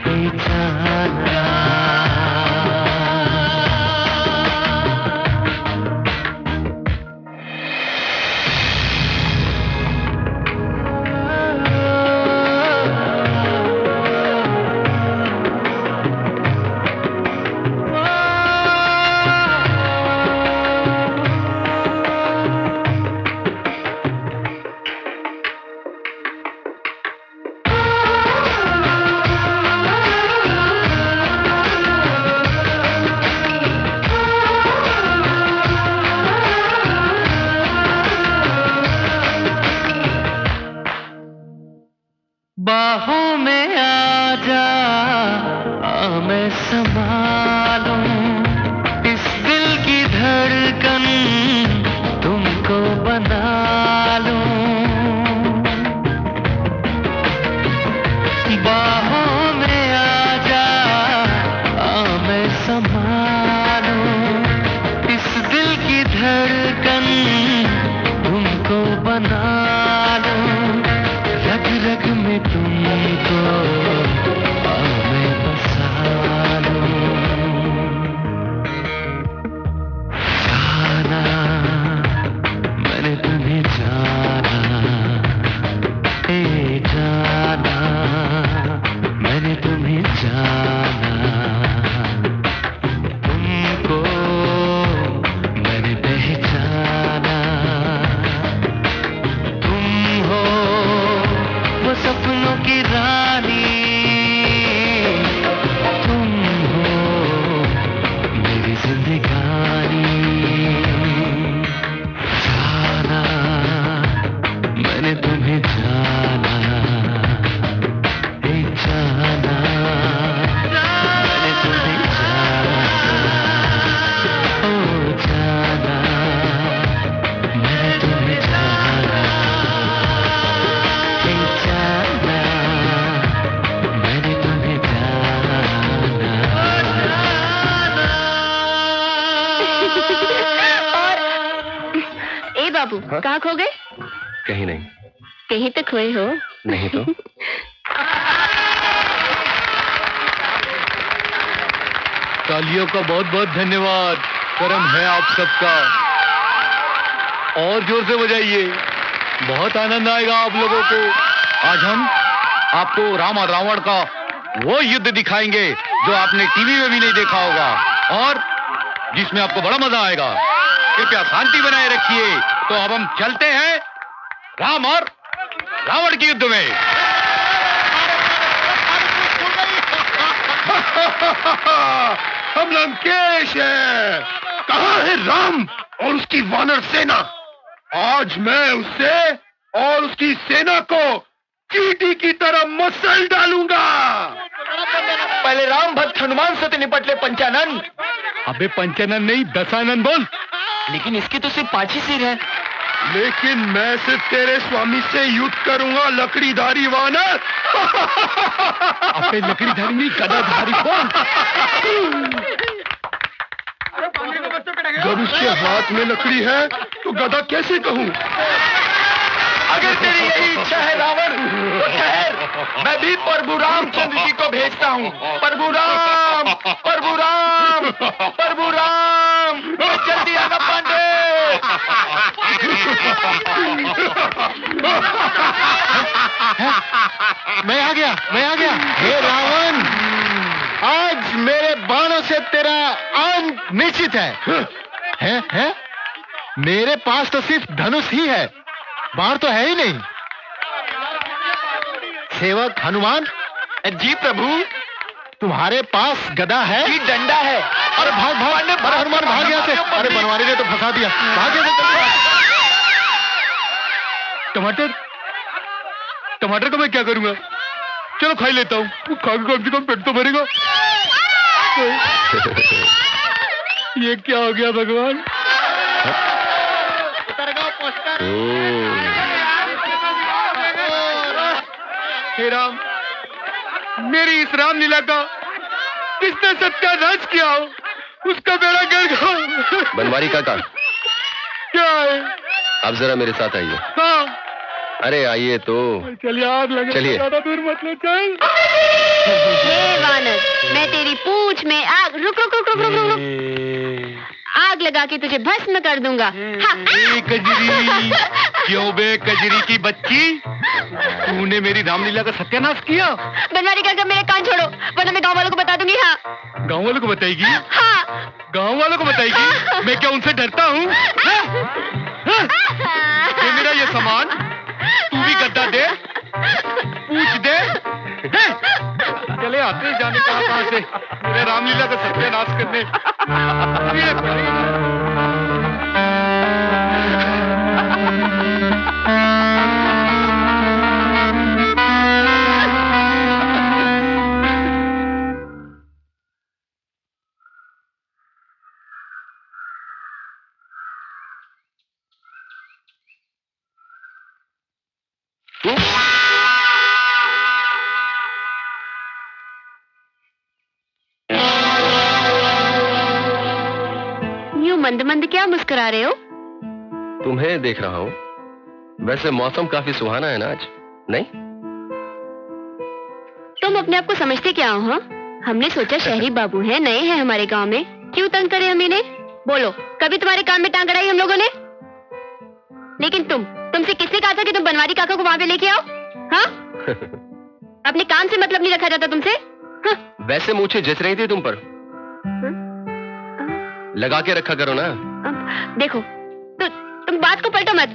हे जाना। बाहों में आ जा, आ मैं संभालूं इस दिल की धड़कन, तुमको बना लूं। बाहों में आ जा, आ मैं संभालूं इस दिल की धड़कन, तुमको बना लूं। रग रग में तुमको आ मैं बसा लूं। जाना मैंने तुम्हें जाना, हे जाना मैंने तुम्हें जाना। तुमको मैंने पहचाना, तुम हो वो सपनों की रानी, तुम हो मेरी जिंदगानी। जाना मैंने तुम्हें जाना, हे जाना मैंने तुम्हें जाना, ओ जाना मैंने तुम्हें जाना, हे जाना मैंने तुम्हें जाना। ए बाबू, कहाँ खो गए? कहीं नहीं। कहीं तो खोए हो। नहीं तो। तालियों का बहुत बहुत धन्यवाद। करम है आप सबका। और जोर से बजाइए, बहुत आनंद आएगा आप लोगों को। आज हम आपको राम और रावण का वो युद्ध दिखाएंगे जो आपने टीवी में भी नहीं देखा होगा और जिसमें आपको बड़ा मजा आएगा। कृपया शांति बनाए रखिए। तो अब हम चलते हैं राम और रावण के युद्ध में। हम लंकेश है। कहाँ है राम और उसकी वानर सेना? आज मैं उससे और उसकी सेना को चींटी की तरह मसल डालूंगा। पहले राम भक्त हनुमान से तो निपट ले पंचानन। अबे पंचानन नहीं, दशानन बोल। लेकिन इसकी तो सिर्फ 5 ही सिर है। लेकिन मैं सिर्फ तेरे स्वामी से युद्ध करूंगा, लकड़ीधारी वानर। अबे लकड़ीधारी नहीं, गदाधारी बोल। जब उसके हाथ में लकड़ी है तो गदा कैसे कहूँ? अगर तेरी यही इच्छा है रावण, तो ठहर, मैं भी प्रभु रामचंद्र जी को भेजता हूँ। प्रभु राम, प्रभु राम, प्रभु राम, जल्दी आना पांडे। मैं आ गया, मैं आ गया। हे रावण, आज मेरे बाणों से तेरा अंत निश्चित है? है? मेरे पास तो सिर्फ धनुष ही है, बाण तो है ही नहीं। सेवक हनुमान। जी प्रभु। तुम्हारे पास गदा है? जी डंडा है। अरे भाग भाग, अरे हनुमान भाग गया से। अरे बनवारी ने तो फंसा दिया, भाग गया से। टमाटर, टमाटर को मैं क्या करूंगा? चलो खा ही लेता हूँ, खा के कम से कम पेट तो भरेगा। ये क्या हो गया भगवान? हे राम, मेरी इस रामलीला का जिसने सत्यानाश किया हो उसका बेड़ा गर्क हो। बनवारी काका, क्या है? आप जरा मेरे साथ आइए। हाँ। अरे आइए तो। चल यार, लगे चलिए। ज्यादा दूर मत ले, चल। हे वानर, मैं तेरी पूंछ में आग रुक रुक रुक रुक रुक रुक रुक आग लगा के तुझे भस्म कर दूंगा। ए कजरी, क्यों बे कजरी की बच्ची, तूने मेरी रामलीला का सत्यानाश किया? बनवारी काका मेरे कान छोड़ो वरना मैं गांव वालों को बता दूंगी। हाँ गाँव वालों को बताएगी? हाँ गाँव वालों को बताएगी? मैं क्या उनसे डरता हूँ? ये मेरा ये सामान, तू भी गद्दा दे, पूछ दे। चले आते जाने कहाँ से मेरे रामलीला का सत्यानाश करने। ये भाई। यूं मंद मंद क्या मुस्कुरा रहे हो? तुम्हें देख रहा हूँ। वैसे मौसम काफी सुहाना है ना आज, नहीं? तुम अपने आप को समझते क्या हो? हाँ? हमने सोचा शहरी बाबू हैं, नए हैं हमारे गांव में, क्यों तंग करे हम इन्हें? बोलो, कभी तुम्हारे काम में टांग अड़ाई हम लोगों ने? लेकिन तुमसे किसने कहा था कि तुम बनवारी काका को वहां पे लेके आओ? हाँ? अपने काम से मतलब नहीं रखा जाता तुमसे? हाँ? वैसे मूछें जच रही थी तुम पर। लगा के रखा करो ना। देखो, तुम बात को पलटो मत।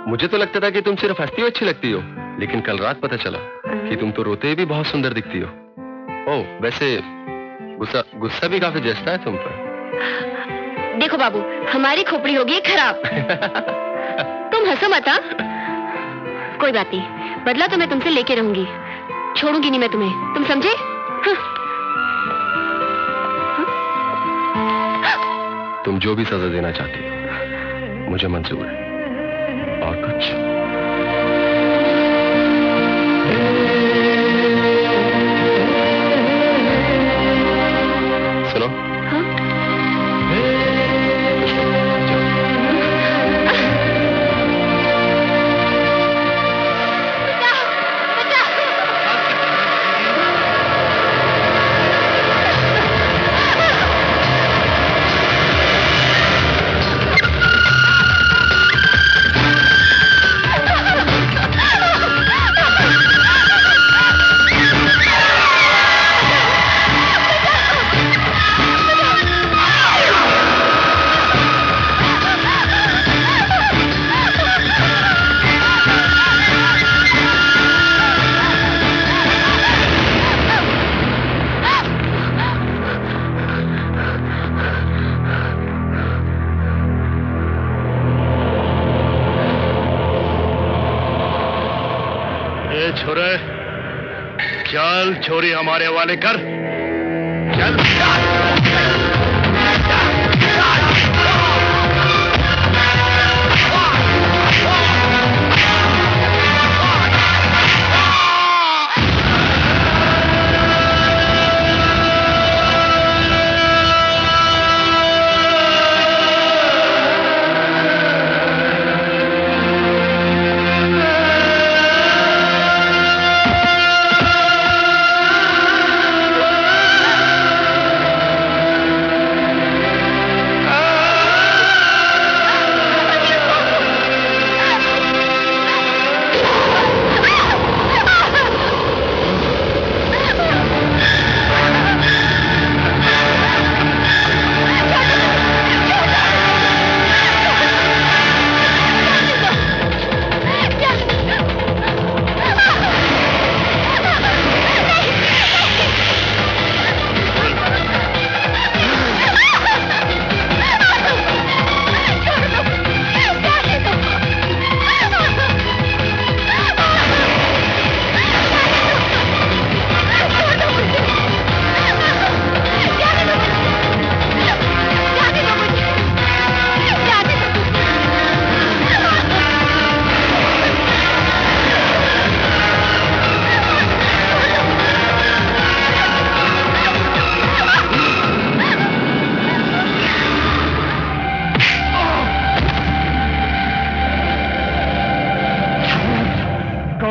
मुझे तो लगता था कि तुम सिर्फ हंसती हो अच्छी लगती हो, लेकिन कल रात पता चला कि तुम तो रोते भी बहुत सुंदर दिखती हो। ओह, वैसे गुस्सा भी काफी जचता है तुम पर। देखो बाबू, हमारी खोपड़ी होगी खराब। तुम हंसो मत। हाँ? कोई बात नहीं, बदला तो मैं तुमसे लेके रहूंगी, छोड़ूंगी नहीं मैं तुम्हें, तुम समझे? तुम जो भी सजा देना चाहती हो मुझे मंजूर है। और कुछ? सुनो। हाँ? छोरे, चल छोरी हमारे वाले कर, चल।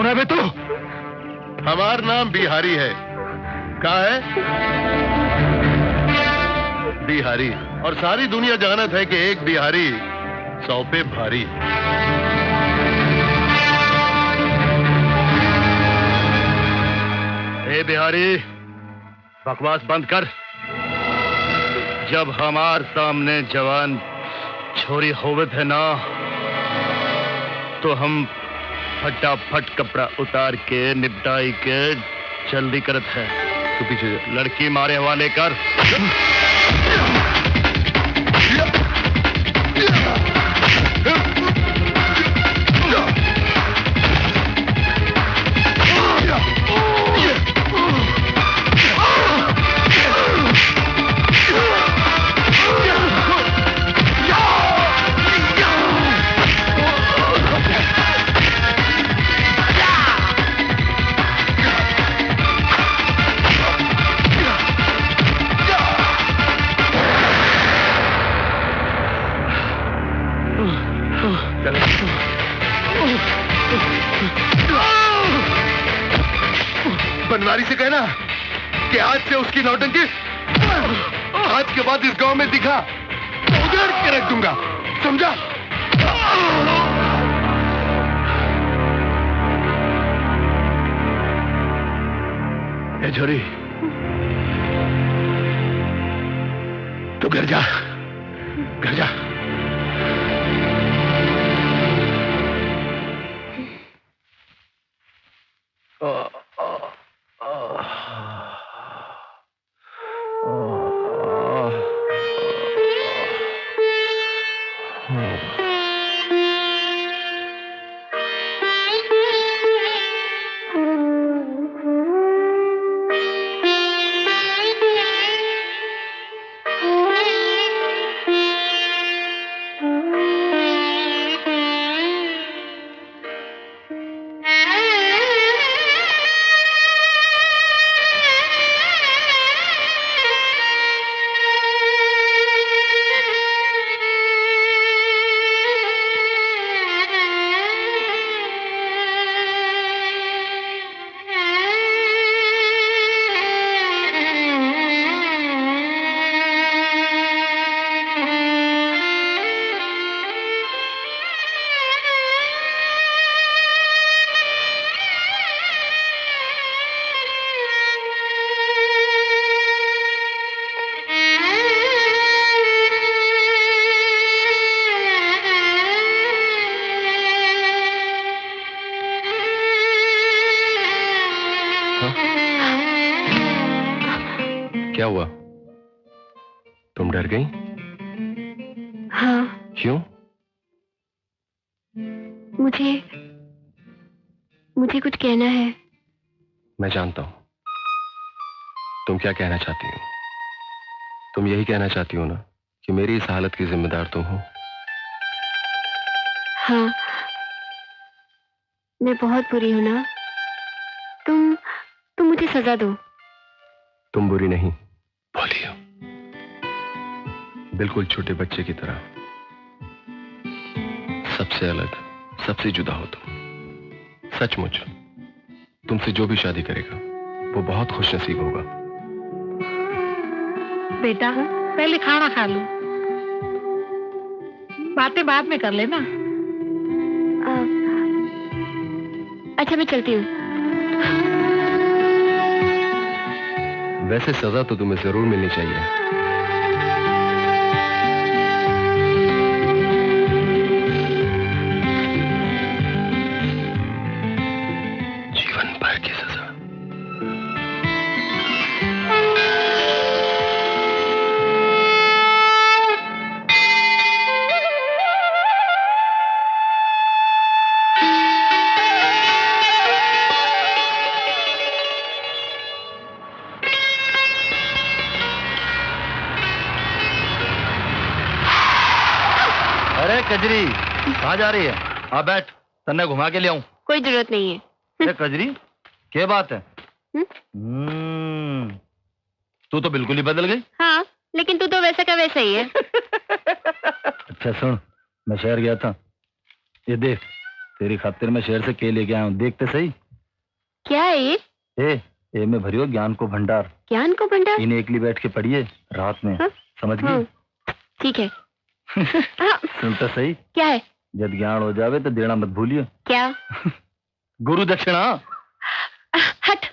कौन है बे तू? हमार नाम बिहारी है। कहा है? बिहारी। और सारी दुनिया जानत है कि एक बिहारी 100 पे भारी। ए बिहारी, बकवास बंद कर। जब हमार सामने जवान छोरी होवत है ना, तो हम फटाफट कपड़ा उतार के निपटाई के जल्दी करत है। तू पीछे लड़की मारे वाले कर। बनवारी से कहना कि आज से उसकी नौटंकी आज के बाद इस गांव में दिखा तो उधेड़ के रख दूंगा, समझा? ए छोरी, तू घर जा, घर जा। क्या हुआ? तुम डर गई? हाँ। क्यों? मुझे कुछ कहना है। मैं जानता हूं तुम क्या कहना चाहती हो। तुम यही कहना चाहती हो ना कि मेरी इस हालत की जिम्मेदार तुम हो। हाँ, मैं बहुत बुरी हूं ना। तुम मुझे सजा दो। तुम बुरी नहीं, भोली हो, बिल्कुल छोटे बच्चे की तरह। सबसे अलग, सबसे जुदा हो तुम। सचमुच तुमसे जो भी शादी करेगा वो बहुत खुशनसीब होगा। बेटा, पहले खाना खा लो, बातें बाद में कर लेना। अच्छा, मैं चलती हूँ। वैसे सजा तो तुम्हें जरूर मिलनी चाहिए। जीवन भर की सजा। अरे कजरी, कहाँ जा रही है? आ बैठ, तन्ने घुमा के ले आऊं। कोई जरूरत नहीं है। अरे कजरी, क्या बात है? तू तो बिल्कुल ही बदल गई। हाँ, लेकिन तू तो वैसा का वैसा ही है। अच्छा सुन, मैं शहर गया था, ये देख तेरी खातिर मैं शहर से के लेके आया हूँ, देखते सही। क्या है ये? ए में भरियो ज्ञान को भंडार। ज्ञान को भंडार? इन्हें एकली बैठ के पढ़िए रात में। हाँ? समझ गई? ठीक है। सुनता सही। क्या है? जब ज्ञान हो जावे तो देना मत भूलियो। क्या? गुरु दक्षिणा। हट।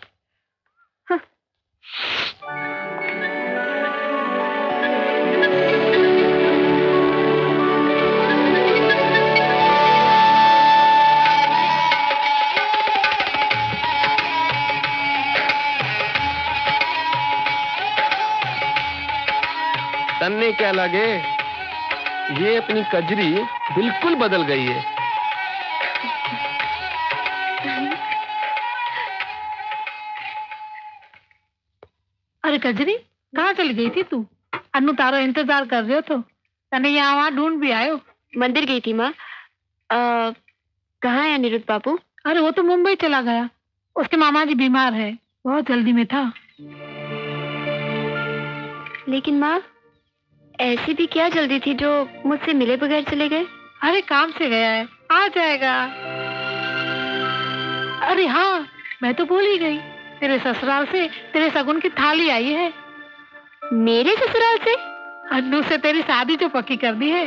तन्ने क्या लगे, ये अपनी कजरी बिल्कुल बदल गई है। अरे कजरी, कहाँ चली गई थी तू? अन्नू तारो इंतजार कर रहे हो तो तने यहाँ वहाँ ढूंढ भी आयो। मंदिर गई थी माँ। कहाँ है अनिरुद्ध बाबू? अरे वो तो मुंबई चला गया, उसके मामा जी बीमार है, बहुत जल्दी में था। लेकिन माँ, ऐसी भी क्या जल्दी थी जो मुझसे मिले बगैर चले गए? अरे काम से गया है, आ जाएगा। अरे हाँ, मैं तो भूल ही गई, तेरे ससुराल से तेरे सगुन की थाली आई है। मेरे ससुराल से? अन्नू से तेरी शादी जो पक्की कर दी है।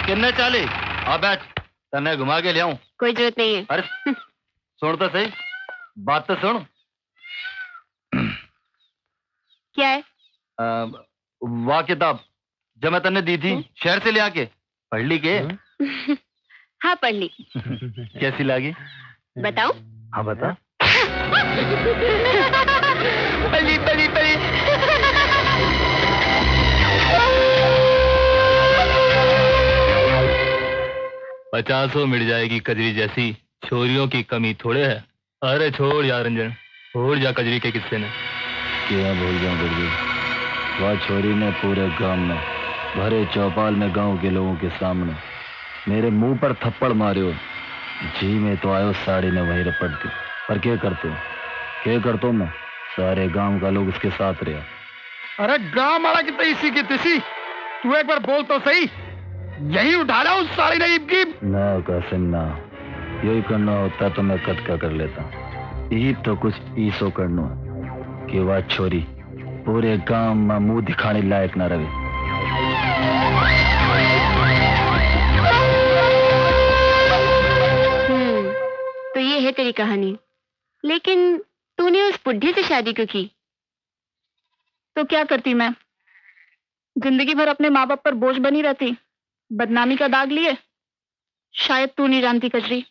किन्ने 40? आ बैठ, तन्ने घुमा के ले आऊं। कोई जरूरत नहीं है। अरे सुन तो सही, बात तो सुन। क्या है? वाह किताब जो मैं तन्ने दी थी शहर से ले आके पढ़ ली के? हाँ पढ़ ली। कैसी लगी? बताऊं? हाँ बता। बली बली बली। 50 मिल जाएगी कजरी जैसी छोरियों की कमी थोड़े है। अरे छोड़ यार रंजन, छोड़ जा कजरी के किस्से ने। क्या भूल जाऊं गुरु, वह छोरी ने पूरे गांव में भरे चौपाल में गांव के लोगों के सामने मेरे मुंह पर थप्पड़ मारियो। जी में तो आयो साड़ी ने वही रपट दी। पर क्या करतो मैं, सारे गांव का लोग इसके साथ रहा। अरे गांव वाला की इसी की तिसी, तू एक बार बोल तो सही, यही उठा ला उस साड़ी ने की। ना कासिम ना, यही करना होता तो मैं कद का कर लेता। यही तो कुछ ईसो करना कि वह छोरी पूरे गांव में मुंह दिखाने लायक ना रहे। तो ये है तेरी कहानी। लेकिन तूने उस बुढ़ी से शादी क्यों की? तो क्या करती मैं, जिंदगी भर अपने माँ बाप पर बोझ बनी रहती, बदनामी का दाग लिए। शायद तू नहीं जानती कजरी,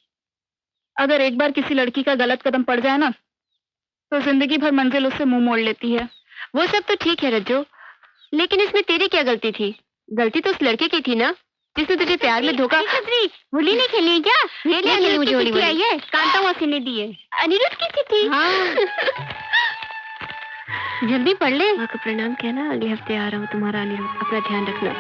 अगर एक बार किसी लड़की का गलत कदम पड़ जाए ना तो जिंदगी भर मंजिल उससे मुंह मोड़ लेती है। वो सब तो ठीक है रज्जो, लेकिन इसमें तेरी क्या गलती थी? गलती तो उस लड़के की थी ना जिसने तुझे प्यार में धोखा। होली नहीं खेली क्या? ये नहीं खेली मुझे होली। आई है, कांता हुआ ने दी है। अनिरुद्ध की चिट्ठी। हाँ। जल्दी पढ़ ले। माँ को प्रणाम कहना, अगले हफ्ते आ रहा हूँ तुम्हारा अनिरुद्ध, अपना ध्यान रखना।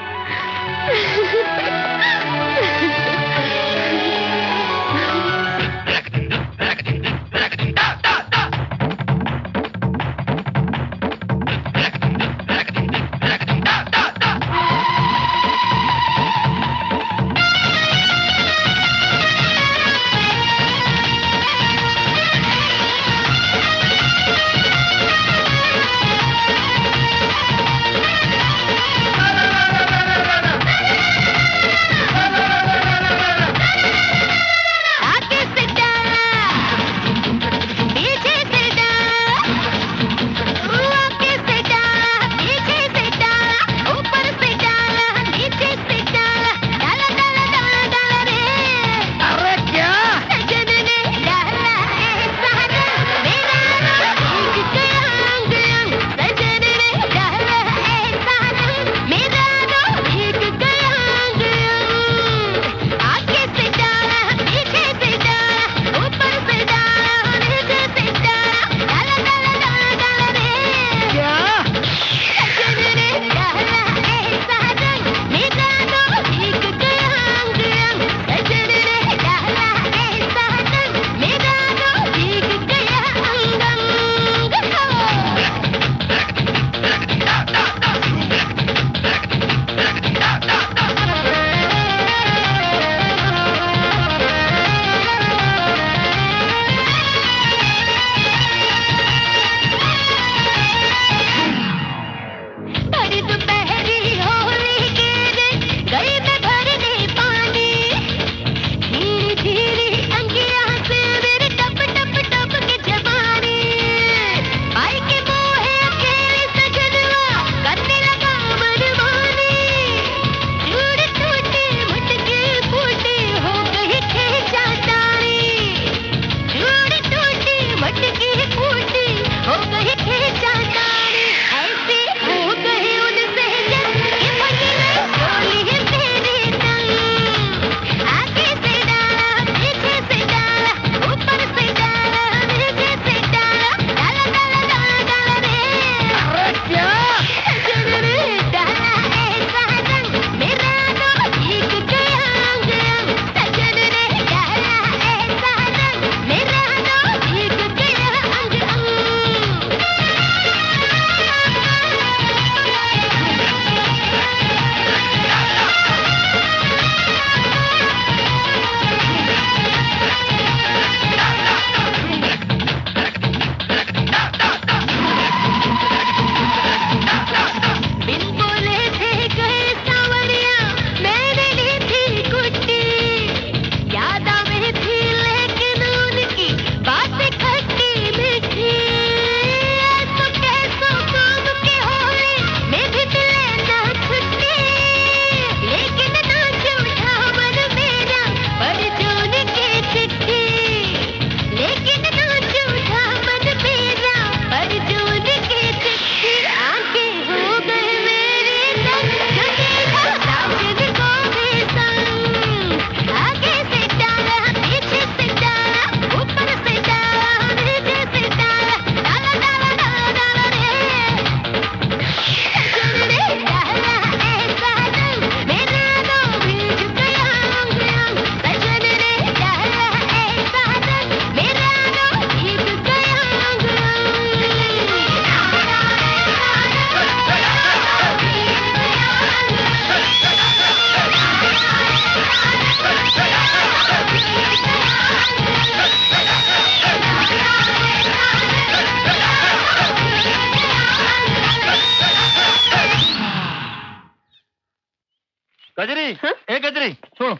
ए गजरी सुन,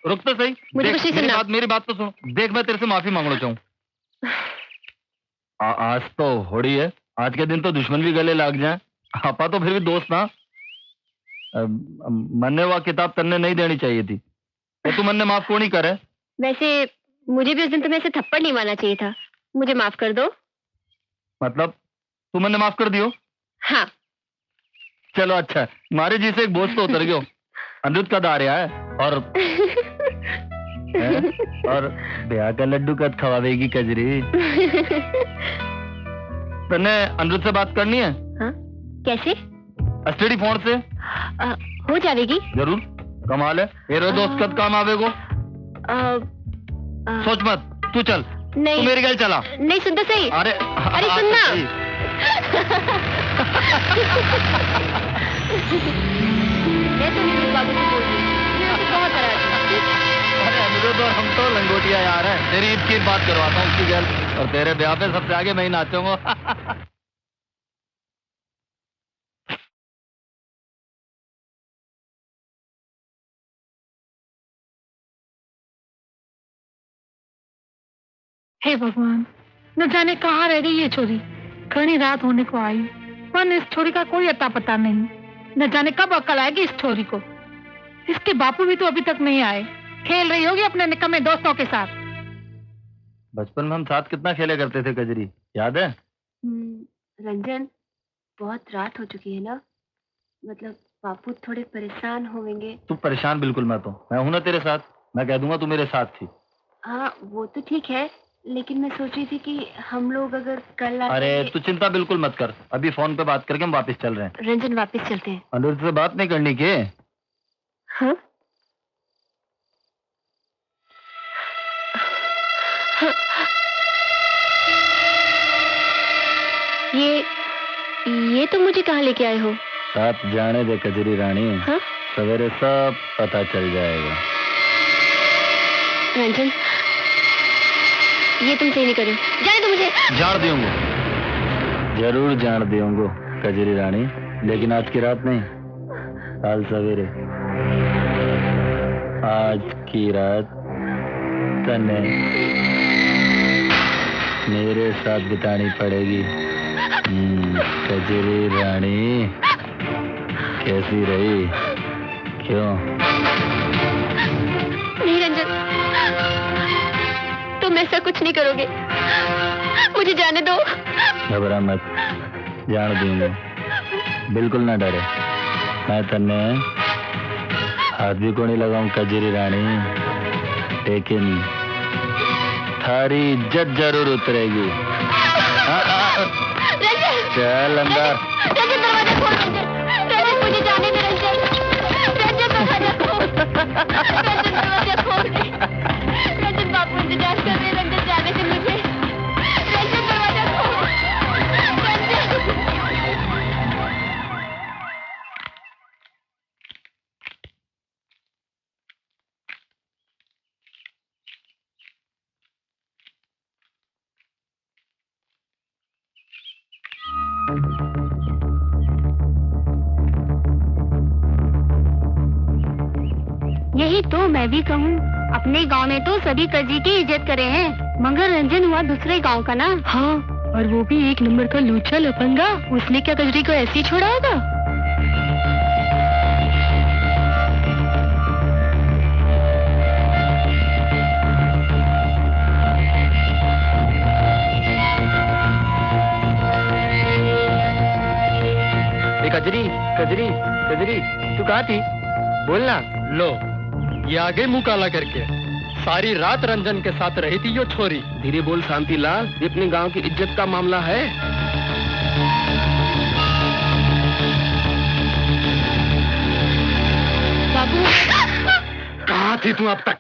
रुक तो सही। मुझे देख, कुछ नहीं सुनना। मेरी बात तो सुन। देख, मैं तेरे से माफी मांगना चाहूँ। आज तो होड़ी है, आज के दिन तो दुश्मन भी गले लग जाए। आपा तो फिर भी दोस्त ना। मन्ने वह किताब तन्ने नहीं देनी चाहिए थी, तो तू मन्ने माफ को नहीं करे। वैसे मुझे भी उस दिन तुम्हें ऐसे थप्पड़ नहीं मारना चाहिए था। मुझे माफ कर दो। मतलब तू मन्ने माफ कर दियो? हाँ। चलो अच्छा है, मारे जी से एक बोझ तो उतर गयो। अनिरुद्ध का दारिया है और और ब्याह का लड्डू कद खवावेगी कजरी। तन्ने अनिरुद्ध से बात करनी है? हाँ? कैसे? एसटीडी फोन से हो जाएगी। जरूर, कमाल है। ये दोस्त कद काम आवेगो। सोच मत, तू चल। नहीं, तू मेरी गल चला। नहीं, सुन तो सही। अरे सुनना। मैं तो अनिरुद्ध बाबू से बोल रही हूँ, बहुत अरे अनिरुद्ध और हम तो लंगोटिया यार हैं। तेरी ईद की बात करवाता हूँ उसकी गल, और तेरे ब्याह पे सबसे आगे मैं ही नाचूंगा। हे भगवान, न जाने कहाँ रह गई ये छोरी। घनी रात होने को आई, पर इस छोरी का कोई अता पता नहीं। न जाने कब अकल आएगी इस छोरी को। इसके बापू भी तो अभी तक नहीं आए। खेल रही होगी अपने निकम्मे दोस्तों के साथ। बचपन में हम साथ कितना खेले करते थे कजरी, याद है? रंजन, बहुत रात हो चुकी है ना, मतलब बापू थोड़े परेशान होंगे। तू परेशान बिल्कुल मत हो, मैं हूं ना तेरे साथ। मैं कह दूंगा तू मेरे साथ थी। हाँ वो तो ठीक है, लेकिन मैं सोच रही थी कि हम लोग अगर कल अरे तू चिंता बिल्कुल मत कर, अभी फोन पे बात करके हम वापस चल रहे हैं। रंजन वापस चलते हैं। अनिरुद्ध से बात नहीं करनी के? हाँ? हाँ। ये तो मुझे कहाँ लेके आए हो? साथ जाने दे कजरी रानी। हाँ? सवेरे सब पता चल जाएगा। रंजन, ये तुम सही नहीं कर रहे हो। जाने दो मुझे। जान दूंगा, जरूर जान दूंगा कजरी रानी, लेकिन आज की रात नहीं, कल सवेरे। आज की रात तने मेरे साथ बितानी पड़ेगी। कजरी रानी कैसी रही? क्यों? नहीं रंजन, तुम ऐसा कुछ नहीं करोगे। मुझे जाने दो। घबरा मत, जान दूंगा, बिल्कुल ना डरे। मैं तन्ने हाथ भी को नहीं लगाऊं कजरी रानी, लेकिन थारी इज्जत जरूर उतरेगी। चल अंदर। रंजन दरवाजा खोल। रंजन मुझे जाने दे। रंजन दरवाजा खोल। रंजन दरवाजा खोल। रंजन बापू इंतजार कर रहे। रंजन जाने दे मुझे। रंजन दरवाजा खोल। यही तो मैं भी कहूँ, अपने गांव में तो सभी कजरी की इज्जत करे हैं, मगर रंजन हुआ दूसरे गांव का ना। हाँ, और वो भी एक नंबर का लूचा लफंगा। उसने क्या कजरी को ऐसे ही छोड़ा होगा? कजरी कजरी कजरी, तू कहाँ थी? बोलना। लो, ये आ गई मुंह काला करके। सारी रात रंजन के साथ रही थी यो छोरी। धीरे बोल शांति लाल, ये अपने गांव की इज्जत का मामला है। बाबू, कहाँ थी तू अब तक?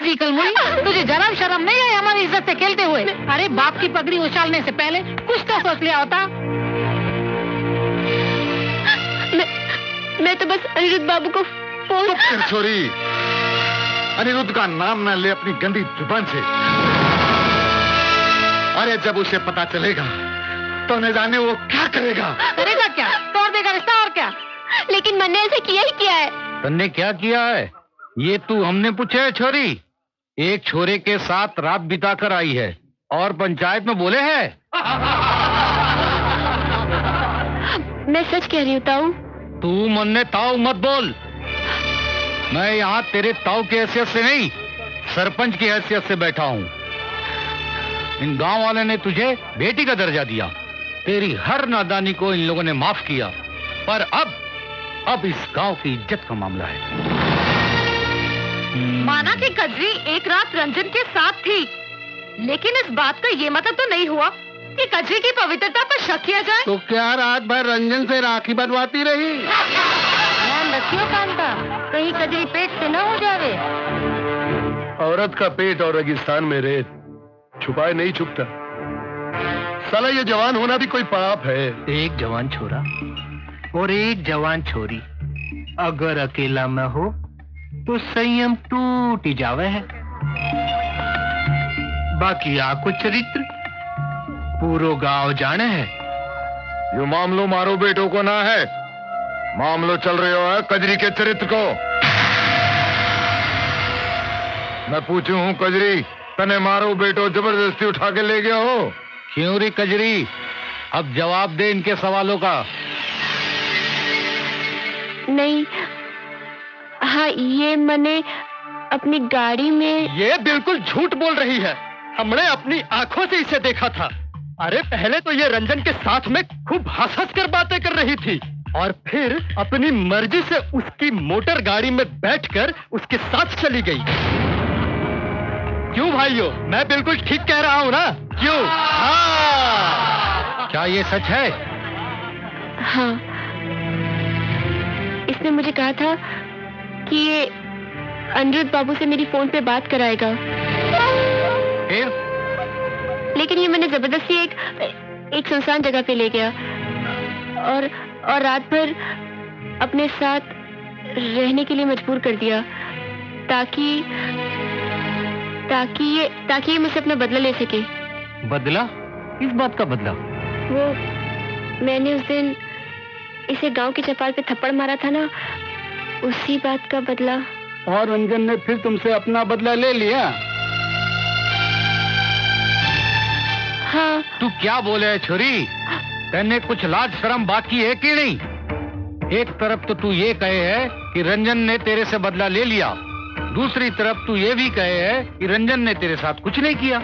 जी कलमुड़ी, तुझे जरा शर्म नहीं आई हमारी इज्जत से खेलते हुए? अरे बाप की पगड़ी उछालने से पहले कुछ तो सोच लिया होता। मैं तो बस अनिरुद्ध बाबू को फोन। चुप कर छोरी, अनिरुद्ध का नाम न ले अपनी गंदी जुबान से। अरे जब उसे पता चलेगा तो न जाने वो क्या करेगा। करेगा क्या? तोड़ देगा रिश्ता और क्या? लेकिन मैंने ऐसा किया ही किया है। तन्ने क्या किया है ये तू हमने पूछा है छोरी? एक छोरे के साथ रात बिताकर आई है और पंचायत में बोले है। मैं सच कह रही हूँ ताऊ। तू मन्ने ताऊ मत बोल। मैं यहाँ तेरे ताऊ की हैसियत से नहीं, सरपंच की हैसियत से बैठा हूँ। इन गांव वाले ने तुझे बेटी का दर्जा दिया, तेरी हर नादानी को इन लोगों ने माफ किया, पर अब इस गांव की इज्जत का मामला है। माना कि कजरी एक रात रंजन के साथ थी, लेकिन इस बात का ये मतलब तो नहीं हुआ कि कजरी की पवित्रता पर शक किया जाए। तो क्या रात भर रंजन से राखी बंधवाती रही? ध्यान रखियो कांता, कहीं कजरी पेट से न हो जावे। औरत का पेट और रेगिस्तान में रेत छुपाए नहीं छुपता। साला ये जवान होना भी कोई पाप है। एक जवान छोरा और एक जवान छोरी अगर अकेला में हो तो संयम टूट ही जावे है। बाकी आको चरित्र पूरो गांव जाने है। यो मामलो मारो बेटों को ना है, मामलो चल रहे हो है कजरी के चरित्र को। मैं पूछू हूँ कजरी, तने मारो बेटो जबरदस्ती उठा के ले गया हो? क्यों रे कजरी, अब जवाब दे इनके सवालों का। नहीं, हाँ ये मैंने अपनी गाड़ी में। ये बिल्कुल झूठ बोल रही है, हमने अपनी आंखों से इसे देखा था। अरे पहले तो ये रंजन के साथ में खूब हंस हंस कर बातें कर रही थी और फिर अपनी मर्जी से उसकी मोटर गाड़ी में बैठकर उसके साथ चली गई। क्यों भाइयों, मैं बिल्कुल ठीक कह रहा हूँ ना? क्यों? हाँ। क्या ये सच है? हाँ, इसने मुझे कहा था कि ये अनिरुद्ध बाबू से मेरी फोन पे बात कराएगा। लेकिन ये मैंने जबरदस्ती एक सुनसान जगह पे ले गया और रात भर अपने साथ रहने के लिए मजबूर कर दिया ताकि ये मुझसे अपना बदला ले सके। बदला? किस बात का बदला? वो मैंने उस दिन इसे गांव के चौपाल पे थप्पड़ मारा था ना, उसी बात का बदला। और रंजन ने फिर तुमसे अपना बदला ले लिया? हाँ। तू क्या बोले है छोरी? तेने कुछ लाज शर्म बाकी है कि नहीं? एक तरफ तो तू ये कहे है कि रंजन ने तेरे से बदला ले लिया, दूसरी तरफ तू ये भी कहे है कि रंजन ने तेरे साथ कुछ नहीं किया।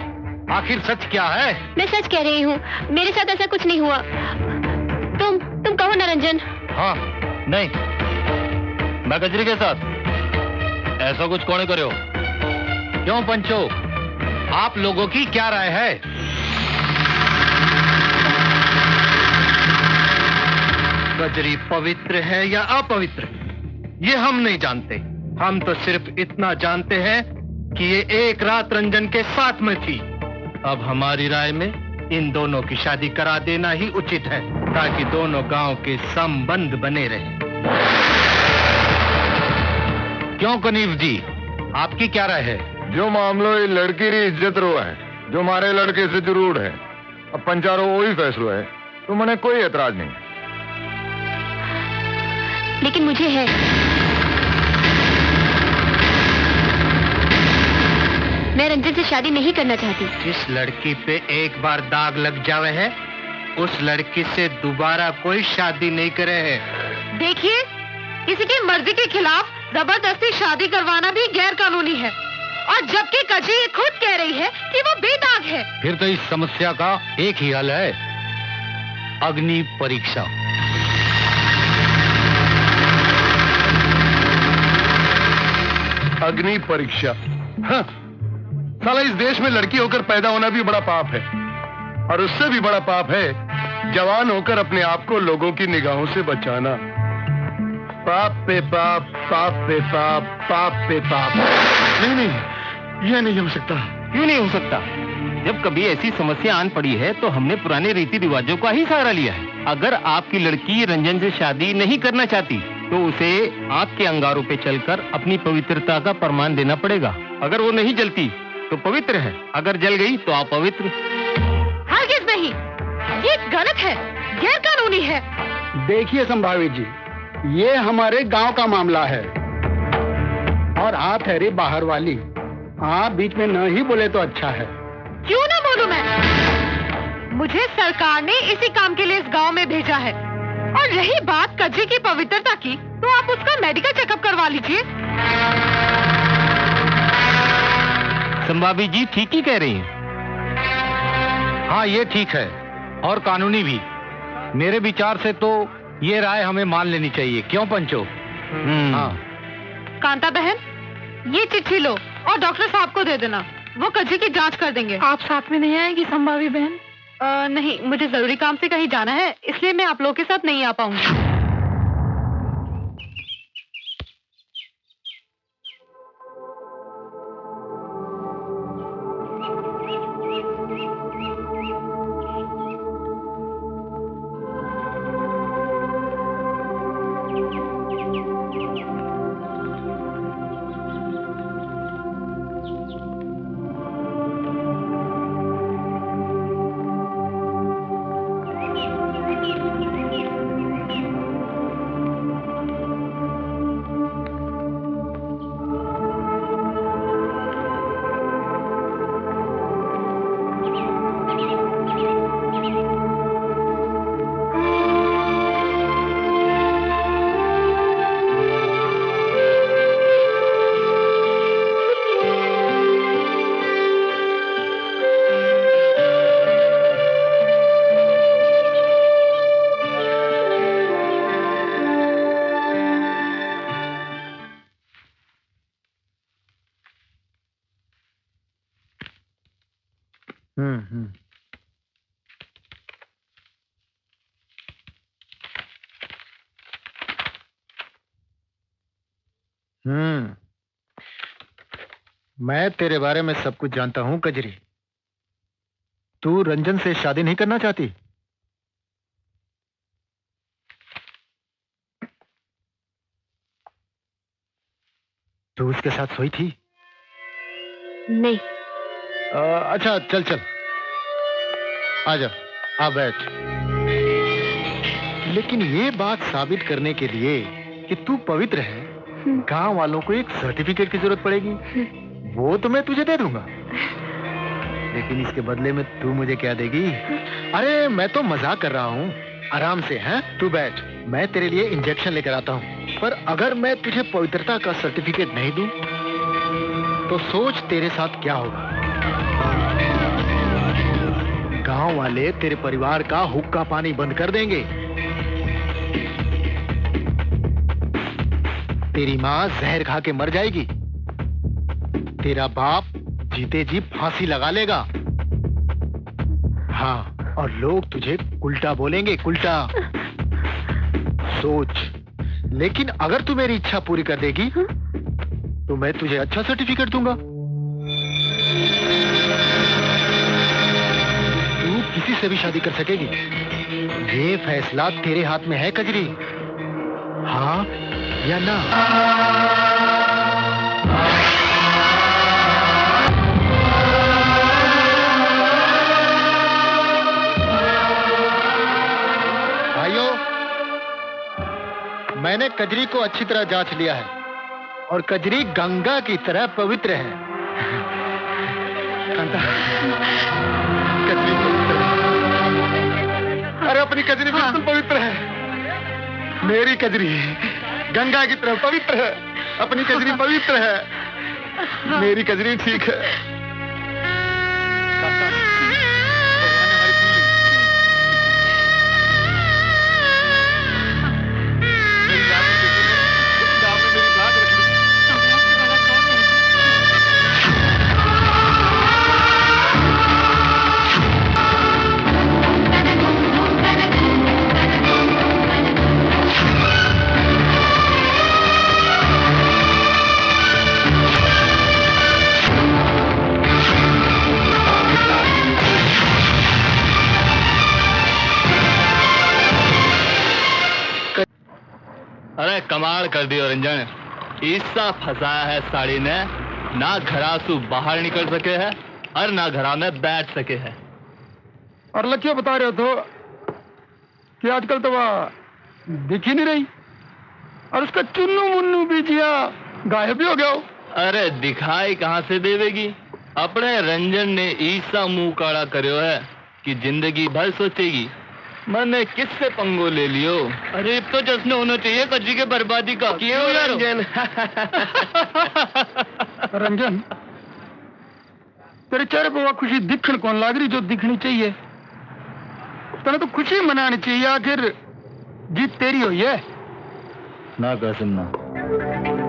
आखिर सच क्या है? मैं सच कह रही हूँ, मेरे साथ ऐसा कुछ नहीं हुआ। तुम कहो ना रंजन। हाँ, नहीं, मैं कजरी के साथ ऐसा कुछ कौन करे हो? क्यों पंचो, आप लोगों की क्या राय है? कजरी पवित्र है या अपवित्र, ये हम नहीं जानते। हम तो सिर्फ इतना जानते हैं कि ये एक रात रंजन के साथ में थी। अब हमारी राय में इन दोनों की शादी करा देना ही उचित है, ताकि दोनों गांव के संबंध बने रहें। क्यों कनीफ जी, आपकी क्या राय है? जो मामलो ये लड़की री इज्जत रो है, जो हमारे लड़के से जरूर है, अब पंचारो वही फैसलो है, तो मैंने कोई एतराज नहीं। लेकिन मुझे है। मैं रंजन से शादी नहीं करना चाहती। जिस लड़की पे एक बार दाग लग जावे है, उस लड़की से दोबारा कोई शादी नहीं करे है। देखिए, किसी की मर्जी के खिलाफ जबरदस्ती शादी करवाना भी गैर कानूनी है, और जबकि कजरी खुद कह रही है कि वो बेदाग है। फिर तो इस समस्या का एक ही हल है, अग्नि परीक्षा। अग्नि परीक्षा? हाँ, साला इस देश में लड़की होकर पैदा होना भी बड़ा पाप है, और उससे भी बड़ा पाप है जवान होकर अपने आप को लोगों की निगाहों से बचाना। पाप पे पाप, पाप पे पाप, पाप पे पाप। नहीं, यह नहीं हो सकता। क्यों नहीं हो सकता? जब कभी ऐसी समस्या आन पड़ी है तो हमने पुराने रीति रिवाजों का ही सहारा लिया है। अगर आपकी लड़की रंजन से शादी नहीं करना चाहती तो उसे आग के अंगारों पे चलकर अपनी पवित्रता का प्रमाण देना पड़ेगा। अगर वो नहीं जलती तो पवित्र है, अगर जल गई तो अपवित्र। हरगिज़ नहीं, ये गलत है, गैर कानूनी है। देखिए संभावित जी, ये हमारे गांव का मामला है और हाथ है रे बाहर वाली। हाँ, बीच में न ही बोले तो अच्छा है। क्यों ना बोलूं मैं? मुझे सरकार ने इसी काम के लिए इस गांव में भेजा है। और रही बात कजरी की पवित्रता की, तो आप उसका मेडिकल चेकअप करवा लीजिए। संभाबी जी ठीक ही कह रही हैं। हाँ, ये ठीक है और कानूनी भी। मेरे विचार से तो ये राय हमें मान लेनी चाहिए। क्यों पंचो? हाँ। कांता बहन, ये चिट्ठी लो और डॉक्टर साहब को दे देना। वो कजरी की जांच कर देंगे। आप साथ में नहीं आएगी संभावी बहन? नहीं, मुझे जरूरी काम से कहीं जाना है, इसलिए मैं आप लोगों के साथ नहीं आ पाऊंगी। मैं तेरे बारे में सब कुछ जानता हूं कजरी। तू रंजन से शादी नहीं करना चाहती? तू उसके साथ सोई थी? नहीं। अच्छा चल चल, आजा, आ बैठ। लेकिन ये बात साबित करने के लिए कि तू पवित्र है, गांव वालों को एक सर्टिफिकेट की जरूरत पड़ेगी। वो तो मैं तुझे दे दूंगा, लेकिन इसके बदले में तू मुझे क्या देगी? अरे मैं तो मजाक कर रहा हूँ, आराम से। हैं, तू बैठ, मैं तेरे लिए इंजेक्शन लेकर आता हूँ। पर अगर मैं तुझे पवित्रता का सर्टिफिकेट नहीं दूं, तो सोच तेरे साथ क्या होगा। गांव वाले तेरे परिवार का हुक्का पानी बंद कर देंगे। तेरी माँ जहर खा के मर जाएगी। तेरा बाप जीते जी फांसी लगा लेगा। हाँ, और लोग तुझे उल्टा बोलेंगे, उल्टा। सोच, लेकिन अगर तू मेरी इच्छा पूरी कर देगी तो मैं तुझे अच्छा सर्टिफिकेट दूंगा। तू किसी से भी शादी कर सकेगी। ये फैसला तेरे हाथ में है कजरी, हाँ या ना। भाइयों, मैंने कजरी को अच्छी तरह जांच लिया है और कजरी गंगा की तरह पवित्र है। कांता, कजरी पवित्र है। अरे अपनी कजरी बिल्कुल पवित्र है। मेरी कजरी गंगा की तरह पवित्र है। अपनी कजरी पवित्र है। मेरी कजरी ठीक है। कांता, भगवान ने हमारी सुन ली। मेरी बात नहीं देखी, गाँव में मेरी बात रख ली। अरे कमाल कर दियो रंजन, ऐसा फंसाया है साड़ी ने, ना घरासू बाहर निकल सके है और ना घरा में बैठ सके है। और लक्ष्य बता रहे हो तो कि आजकल तो वह दिख ही नहीं रही, और उसका चुन्नू मुन्नू भी जिया गायब भी हो गया हो। अरे दिखाई कहाँ से देवेगी? अपने रंजन ने ईसा मुंह काड़ा करो है कि जिंदगी भर सोचेगी। मैंने किससे पंगो ले लियो? अरे अब तो जश्न होना चाहिए कच्ची के बर्बादी का। क्यों रंजन? रंजन, तेरे चेहरे पर वह खुशी दिखण कौन लाग रही जो दिखनी चाहिए? तेने तो खुशी मनानी चाहिए, आखिर जीत तेरी हुई है। ना कासिम ना,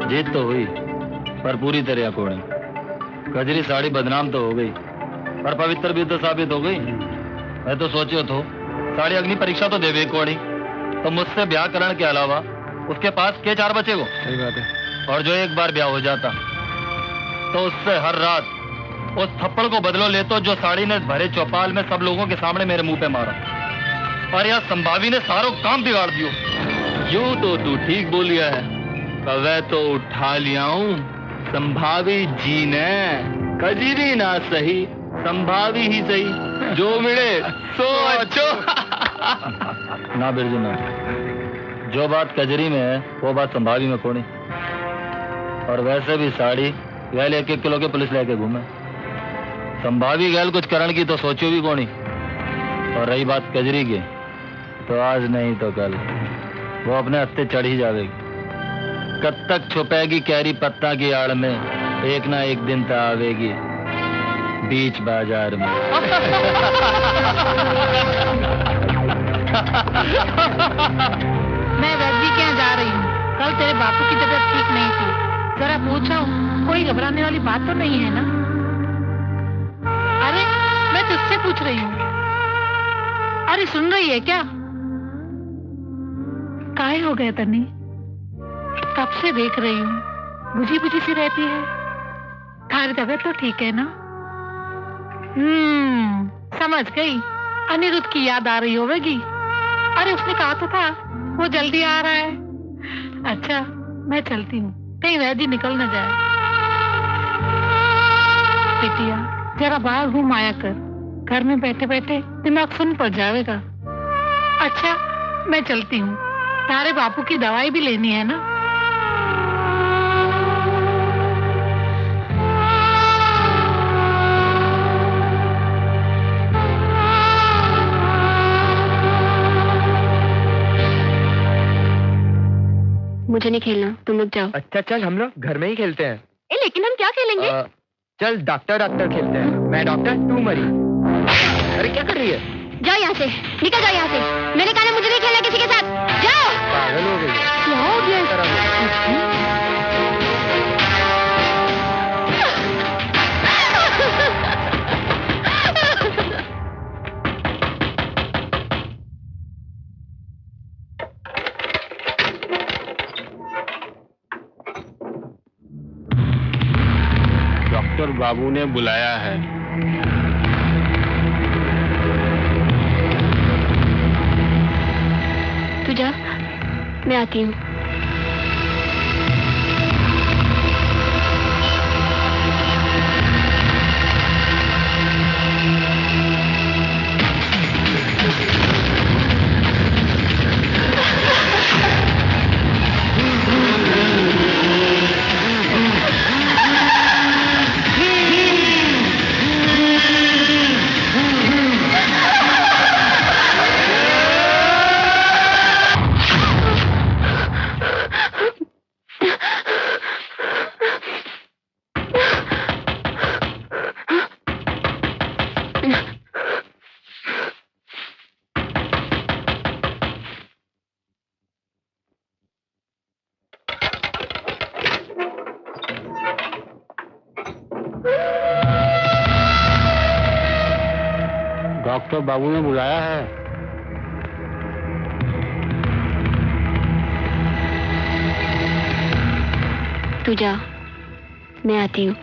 जीत तो हुई पर पूरी तरह अकोड़ी। कजरी साड़ी बदनाम तो हो गई पर पवित्र भी तो साबित हो गई। मैं तो सोचियो तो साड़ी अग्नि परीक्षा तो देवे कोड़ी, तो मुझसे ब्याह करने के अलावा उसके पास के 4 बचे को। सही बात है। और जो एक बार ब्याह हो जाता तो उससे हर रात उस थप्पड़ को बदलो ले तो जो साड़ी ने भरे चौपाल में सब लोगों के सामने मेरे मुंह पे मारा। और यह संभावी ने सारों काम बिगाड़ दियो। यूं तो तू ठीक बोलिया है, कवे तो उठा लिया हूं संभावी जी ने। कजरी ना सही, संभावी ही सही, जो मिले सो अच्छो। ना बिरजू ना, जो बात कजरी में है वो बात संभावी में कोनी। और वैसे भी साड़ी गैल 1-1 किलो के पुलिस लेके घूमे। संभावी गैल कुछ करण की तो सोचो भी कोनी। और रही बात कजरी की, तो आज नहीं तो कल वो अपने हत्थे चढ़ ही जाएगी। कब तक छुपेगी कैरी पत्ता की आड़ में, एक ना एक दिन तो आवेगी बीच बाजार में। मैं वैद्य के यहाँ जा रही हूँ। कल तेरे बापू की तबीयत ठीक नहीं थी, जरा पूछा कोई घबराने वाली बात तो नहीं है ना? अरे मैं तुझसे पूछ रही हूँ। अरे सुन रही है क्या? काहे हो गया तन्नी? कब से देख रही हूँ बुझी बुझी सी रहती है। थारी तबीयत तो ठीक है ना? समझ गई, अनिरुद्ध की याद आ रही होगी। अरे उसने कहा तो था वो जल्दी आ रहा है। अच्छा मैं चलती हूँ, कहीं वैद्य निकल न जाए। बेटिया जरा बाहर घूम आया कर, घर में बैठे बैठे दिमाग सुन पड़ जाएगा। अच्छा मैं चलती हूँ, तारे बापू की दवाई भी लेनी है ना। मुझे नहीं खेलना, तुम लोग जाओ। अच्छा चल हम लोग घर में ही खेलते हैं। लेकिन हम क्या खेलेंगे? चल डॉक्टर खेलते हैं। मैं डॉक्टर तू मरी। अरे क्या कर रही है? जाओ यहाँ से, निकल जाओ यहाँ से। मैंने कहा मुझे नहीं खेलना किसी के साथ, जाओ। पागल हो गई। क्या हो गया? डॉक्टर बाबू ने बुलाया है। तू जा, मैं आती हूँ। डॉक्टर बाबू ने बुलाया है। तू जा, मैं आती हूँ।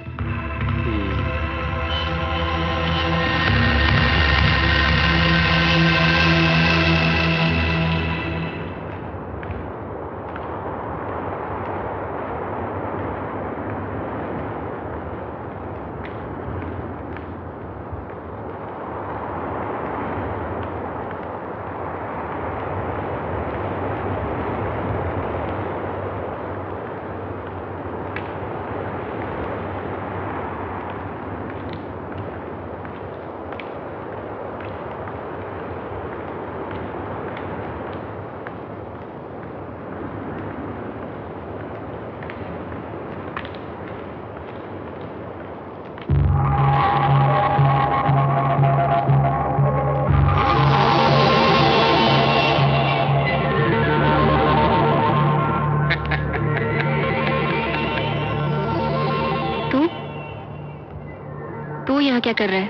तू यहाँ क्या कर रहा है?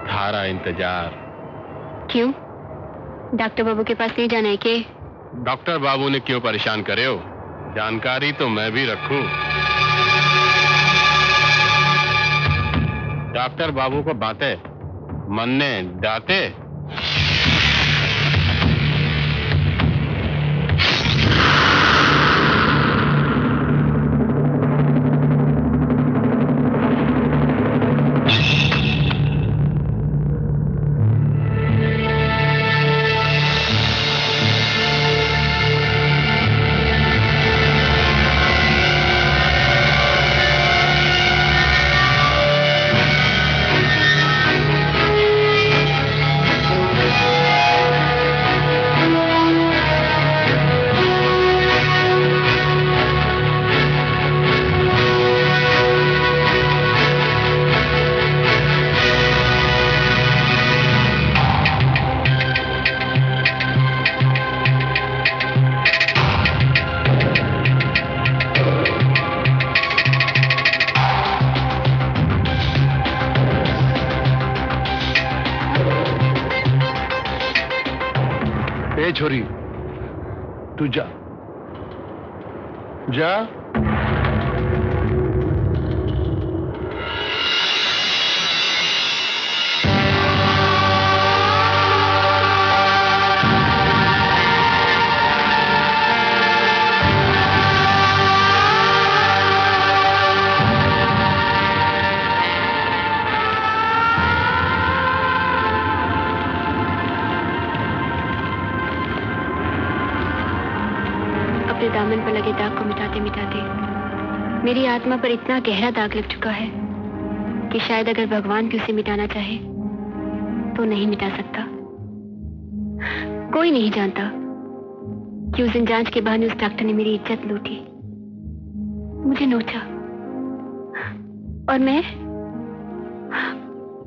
थारा इंतजार। क्यों? डॉक्टर बाबू के पास नहीं जाना है के? डॉक्टर बाबू ने क्यों परेशान करे हो? जानकारी तो मैं भी रखूं। डॉक्टर बाबू को बातें मनने डाते। छोरी तू जा जा। दामन पर लगे दाग को मिटाते मिटाते मेरी आत्मा पर इतना गहरा दाग लग चुका है कि शायद अगर भगवान भी उसे मिटाना चाहे तो नहीं मिटा सकता। कोई नहीं जानता कि उस दिन जांच के बहाने उस डॉक्टर ने मेरी इज्जत लूटी, मुझे नोचा, और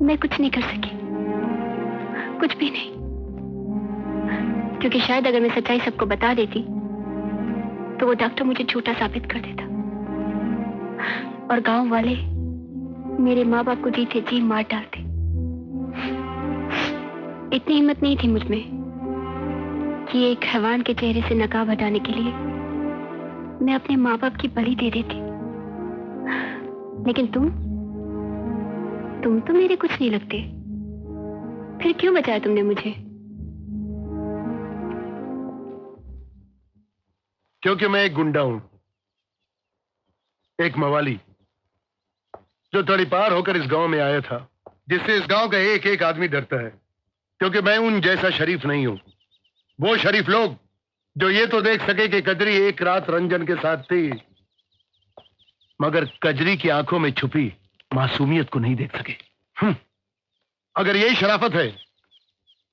मैं कुछ नहीं कर सकी, कुछ भी नहीं, क्योंकि शायद अगर मैं सच्चाई सबको बता देती तो वो डॉक्टर मुझे झूठा साबित कर देता और गांव वाले मेरे माँ बाप को जीते जी मार डालते। इतनी हिम्मत नहीं थी मुझ में कि एक हैवान के चेहरे से नकाब हटाने के लिए मैं अपने माँ बाप की बलि दे देती। लेकिन तुम तो मेरे कुछ नहीं लगते, फिर क्यों बचाया तुमने मुझे? क्योंकि मैं एक गुंडा हूं, एक मवाली जो तड़ीपार होकर इस गांव में आया था, जिससे इस गांव का एक एक आदमी डरता है। क्योंकि मैं उन जैसा शरीफ नहीं हूं, वो शरीफ लोग जो ये तो देख सके कि कजरी एक रात रंजन के साथ थी, मगर कजरी की आंखों में छुपी मासूमियत को नहीं देख सके। अगर यही शराफत है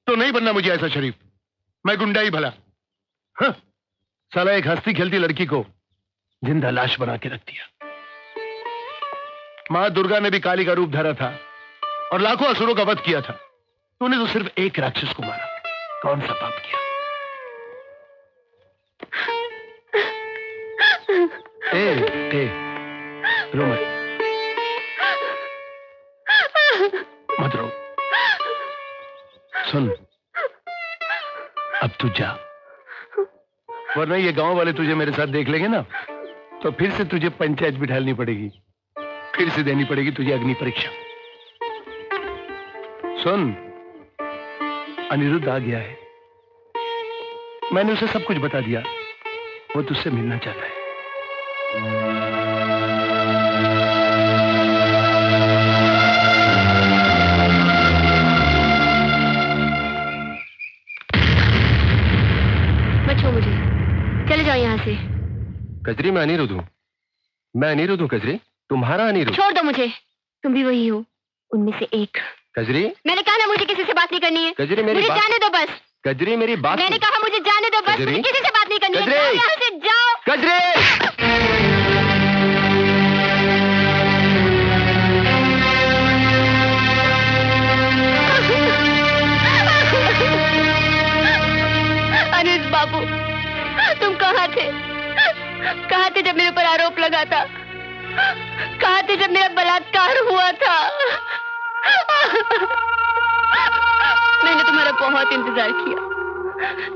तो नहीं बनना मुझे ऐसा शरीफ, मैं गुंडा ही भला। साला एक हंसती खेलती लड़की को जिंदा लाश बना के रख दिया। मां दुर्गा ने भी काली का रूप धरा था और लाखों असुरों का वध किया था। तूने तो सिर्फ एक राक्षस को मारा, कौन सा पाप किया? ए, रो मत रो। सुन, अब तू जा, वरना ये गांव वाले तुझे मेरे साथ देख लेंगे ना, तो फिर से तुझे पंचायत बिठानी पड़ेगी, फिर से देनी पड़ेगी तुझे अग्नि परीक्षा। सुन, अनिरुद्ध आ गया है, मैंने उसे सब कुछ बता दिया, वो तुझसे मिलना चाहता है। बचो मुझे, चले जाओ यहाँ से। कजरी, मैं अनिरुद्ध हूँ, मैं अनिरुद्ध हूँ कजरी, तुम्हारा अनिरुद्ध। छोड़ दो मुझे, तुम भी वही हो, उनमें से एक। कजरी, मैंने कहा ना मुझे किसी से बात नहीं करनी है। कजरी मेरी मुझे बात जाने दो बस। कजरी मेरी बात, मैंने कहा मुझे जाने दो बस, मुझे किसी से बात नहीं करनी है। जाओ यहाँ से, जाओ। कजरी, अनिरुद्ध बाबू, तुम कहाँ थे? कहाँ थे जब मेरे ऊपर आरोप लगा था? कहाँ थे जब मेरा बलात्कार हुआ था? मैंने तुम्हारा बहुत इंतजार किया,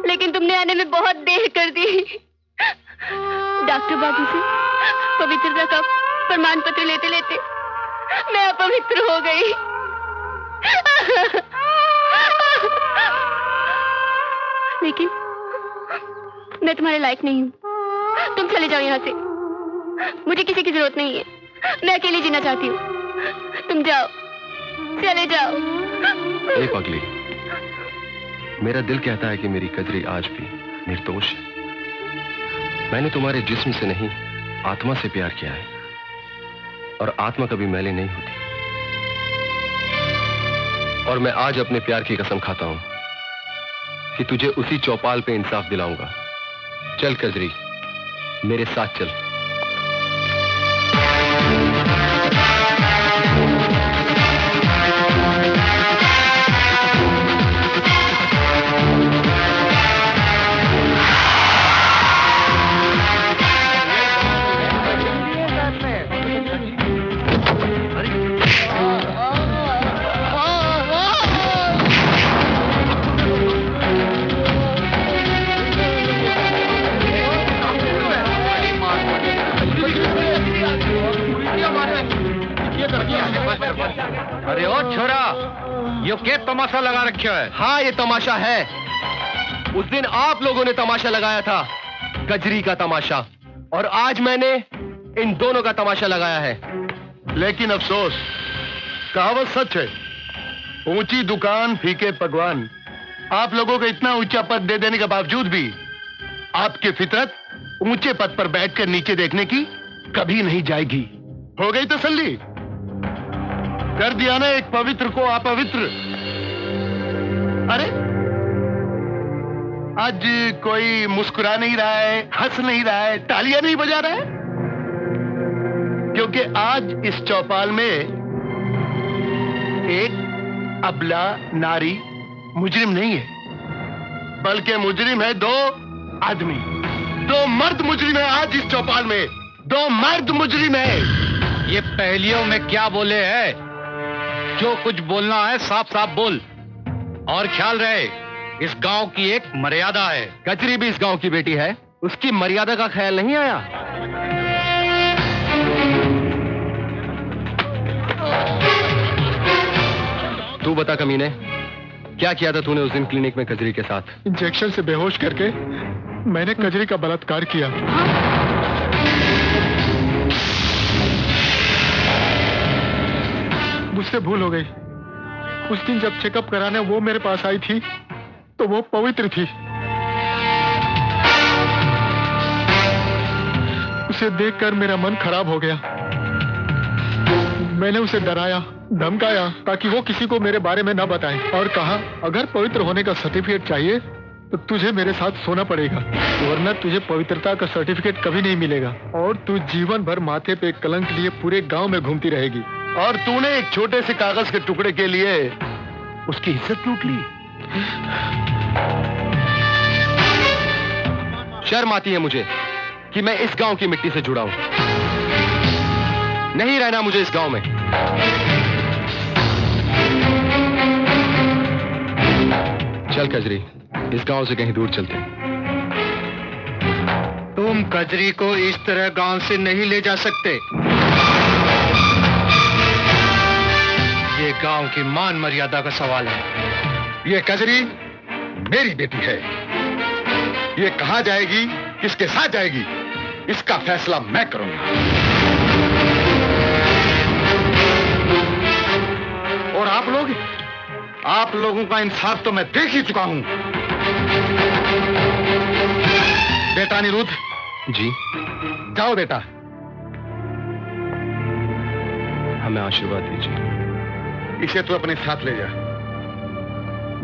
लेकिन तुमने आने में बहुत देर कर दी। डॉक्टर बाबू से पवित्रता का प्रमाण पत्र लेते लेते मैं अपवित्र हो गई। लेकिन मैं तुम्हारे लायक नहीं हूँ। तुम चले जाओ यहाँ से, मुझे किसी की जरूरत नहीं है। मैं अकेली जीना चाहती हूँ। तुम जाओ, चले जाओ। ए पगली, मेरा दिल कहता है कि मेरी कजरी आज भी निर्दोष है। मैंने तुम्हारे जिस्म से नहीं, आत्मा से प्यार किया है, और आत्मा कभी मैले नहीं होती। और मैं आज अपने प्यार की कसम खाता हूं कि तुझे उसी चौपाल पे इंसाफ दिलाऊंगा। चल कजरी, मेरे साथ चल। अरे ओ छोरा, यो क्या तमाशा लगा रखा है? हाँ, ये तमाशा है। उस दिन आप लोगों ने तमाशा लगाया था, कजरी का तमाशा, और आज मैंने इन दोनों का तमाशा लगाया है। लेकिन अफसोस, कहावत सच है, ऊंची दुकान फीके पकवान। आप लोगों को इतना ऊंचा पद दे देने के बावजूद भी आपकी फितरत ऊंचे पद पर बैठकर नीचे देखने की कभी नहीं जाएगी। हो गई तसल्ली? कर दिया ना एक पवित्र को अपवित्र। अरे आज कोई मुस्कुरा नहीं रहा है, हंस नहीं रहा है, तालियां नहीं बजा रहा है, क्योंकि आज इस चौपाल में एक अबला नारी मुजरिम नहीं है, बल्कि मुजरिम है दो आदमी, दो मर्द मुजरिम है। आज इस चौपाल में दो मर्द मुजरिम है। ये पहेलियों में क्या बोले है? जो कुछ बोलना है साफ साफ बोल, और ख्याल रहे इस गांव की एक मर्यादा है। कजरी भी इस गांव की बेटी है, उसकी मर्यादा का ख्याल नहीं आया? तू बता कमीने, क्या किया था तूने उस दिन क्लिनिक में कजरी के साथ? इंजेक्शन से बेहोश करके मैंने कजरी का बलात्कार किया। मुझसे भूल हो गई। उस दिन जब चेकअप कराने वो मेरे पास आई थी तो वो पवित्र थी। उसे देखकर मेरा मन खराब हो गया। मैंने उसे डराया, धमकाया ताकि वो किसी को मेरे बारे में ना बताए, और कहा अगर पवित्र होने का सर्टिफिकेट चाहिए तो तुझे मेरे साथ सोना पड़ेगा, वरना तुझे पवित्रता का सर्टिफिकेट कभी नहीं मिलेगा, और तू जीवन भर माथे पे कलंक लिए पूरे गांव में घूमती रहेगी। और तूने एक छोटे से कागज के टुकड़े के लिए उसकी इज्जत लूट ली। शर्म आती है मुझे कि मैं इस गांव की मिट्टी से जुड़ा हूं। नहीं रहना मुझे इस गांव में। चल कजरी, इस गांव से कहीं दूर चलते हैं। तुम कजरी को इस तरह गांव से नहीं ले जा सकते। ये गांव की मान मर्यादा का सवाल है। ये कजरी मेरी बेटी है। ये कहां जाएगी, किसके साथ जाएगी, इसका फैसला मैं करूंगा। और आप लोगों का इंसाफ तो मैं देख ही चुका हूं। बेटा अनिरुद्ध जी, जाओ बेटा। हमें आशीर्वाद दीजिए। इसे तू अपने साथ ले जा।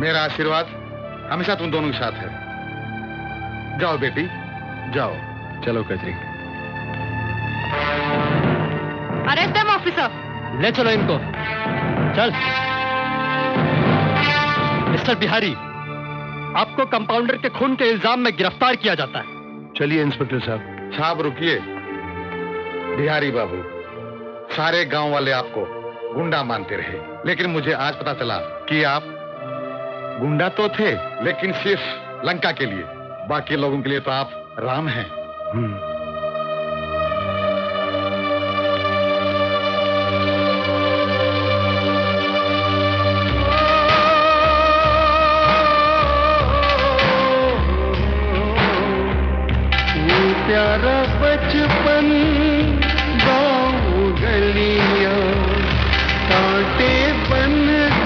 मेरा आशीर्वाद हमेशा तुम दोनों के साथ है। जाओ बेटी, जाओ। चलो कजरी। Arrest them officer. ले चलो इनको। चल। मिस्टर बिहारी, आपको कंपाउंडर के खून के इल्जाम में गिरफ्तार किया जाता है। चलिए इंस्पेक्टर साहब। साहब रुकिए। बिहारी बाबू, सारे गांव वाले आपको गुंडा मानते रहे, लेकिन मुझे आज पता चला कि आप गुंडा तो थे, लेकिन सिर्फ लंका के लिए, बाकी लोगों के लिए तो आप राम हैं। प्यारा बचपन गाँव गलियां कांटे बन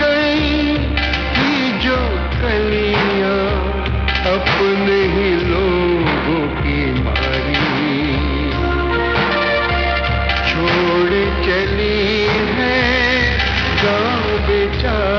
गई थी जो कलियां अपने ही लोगों की मारी छोड़ चली है गाँव बेचारा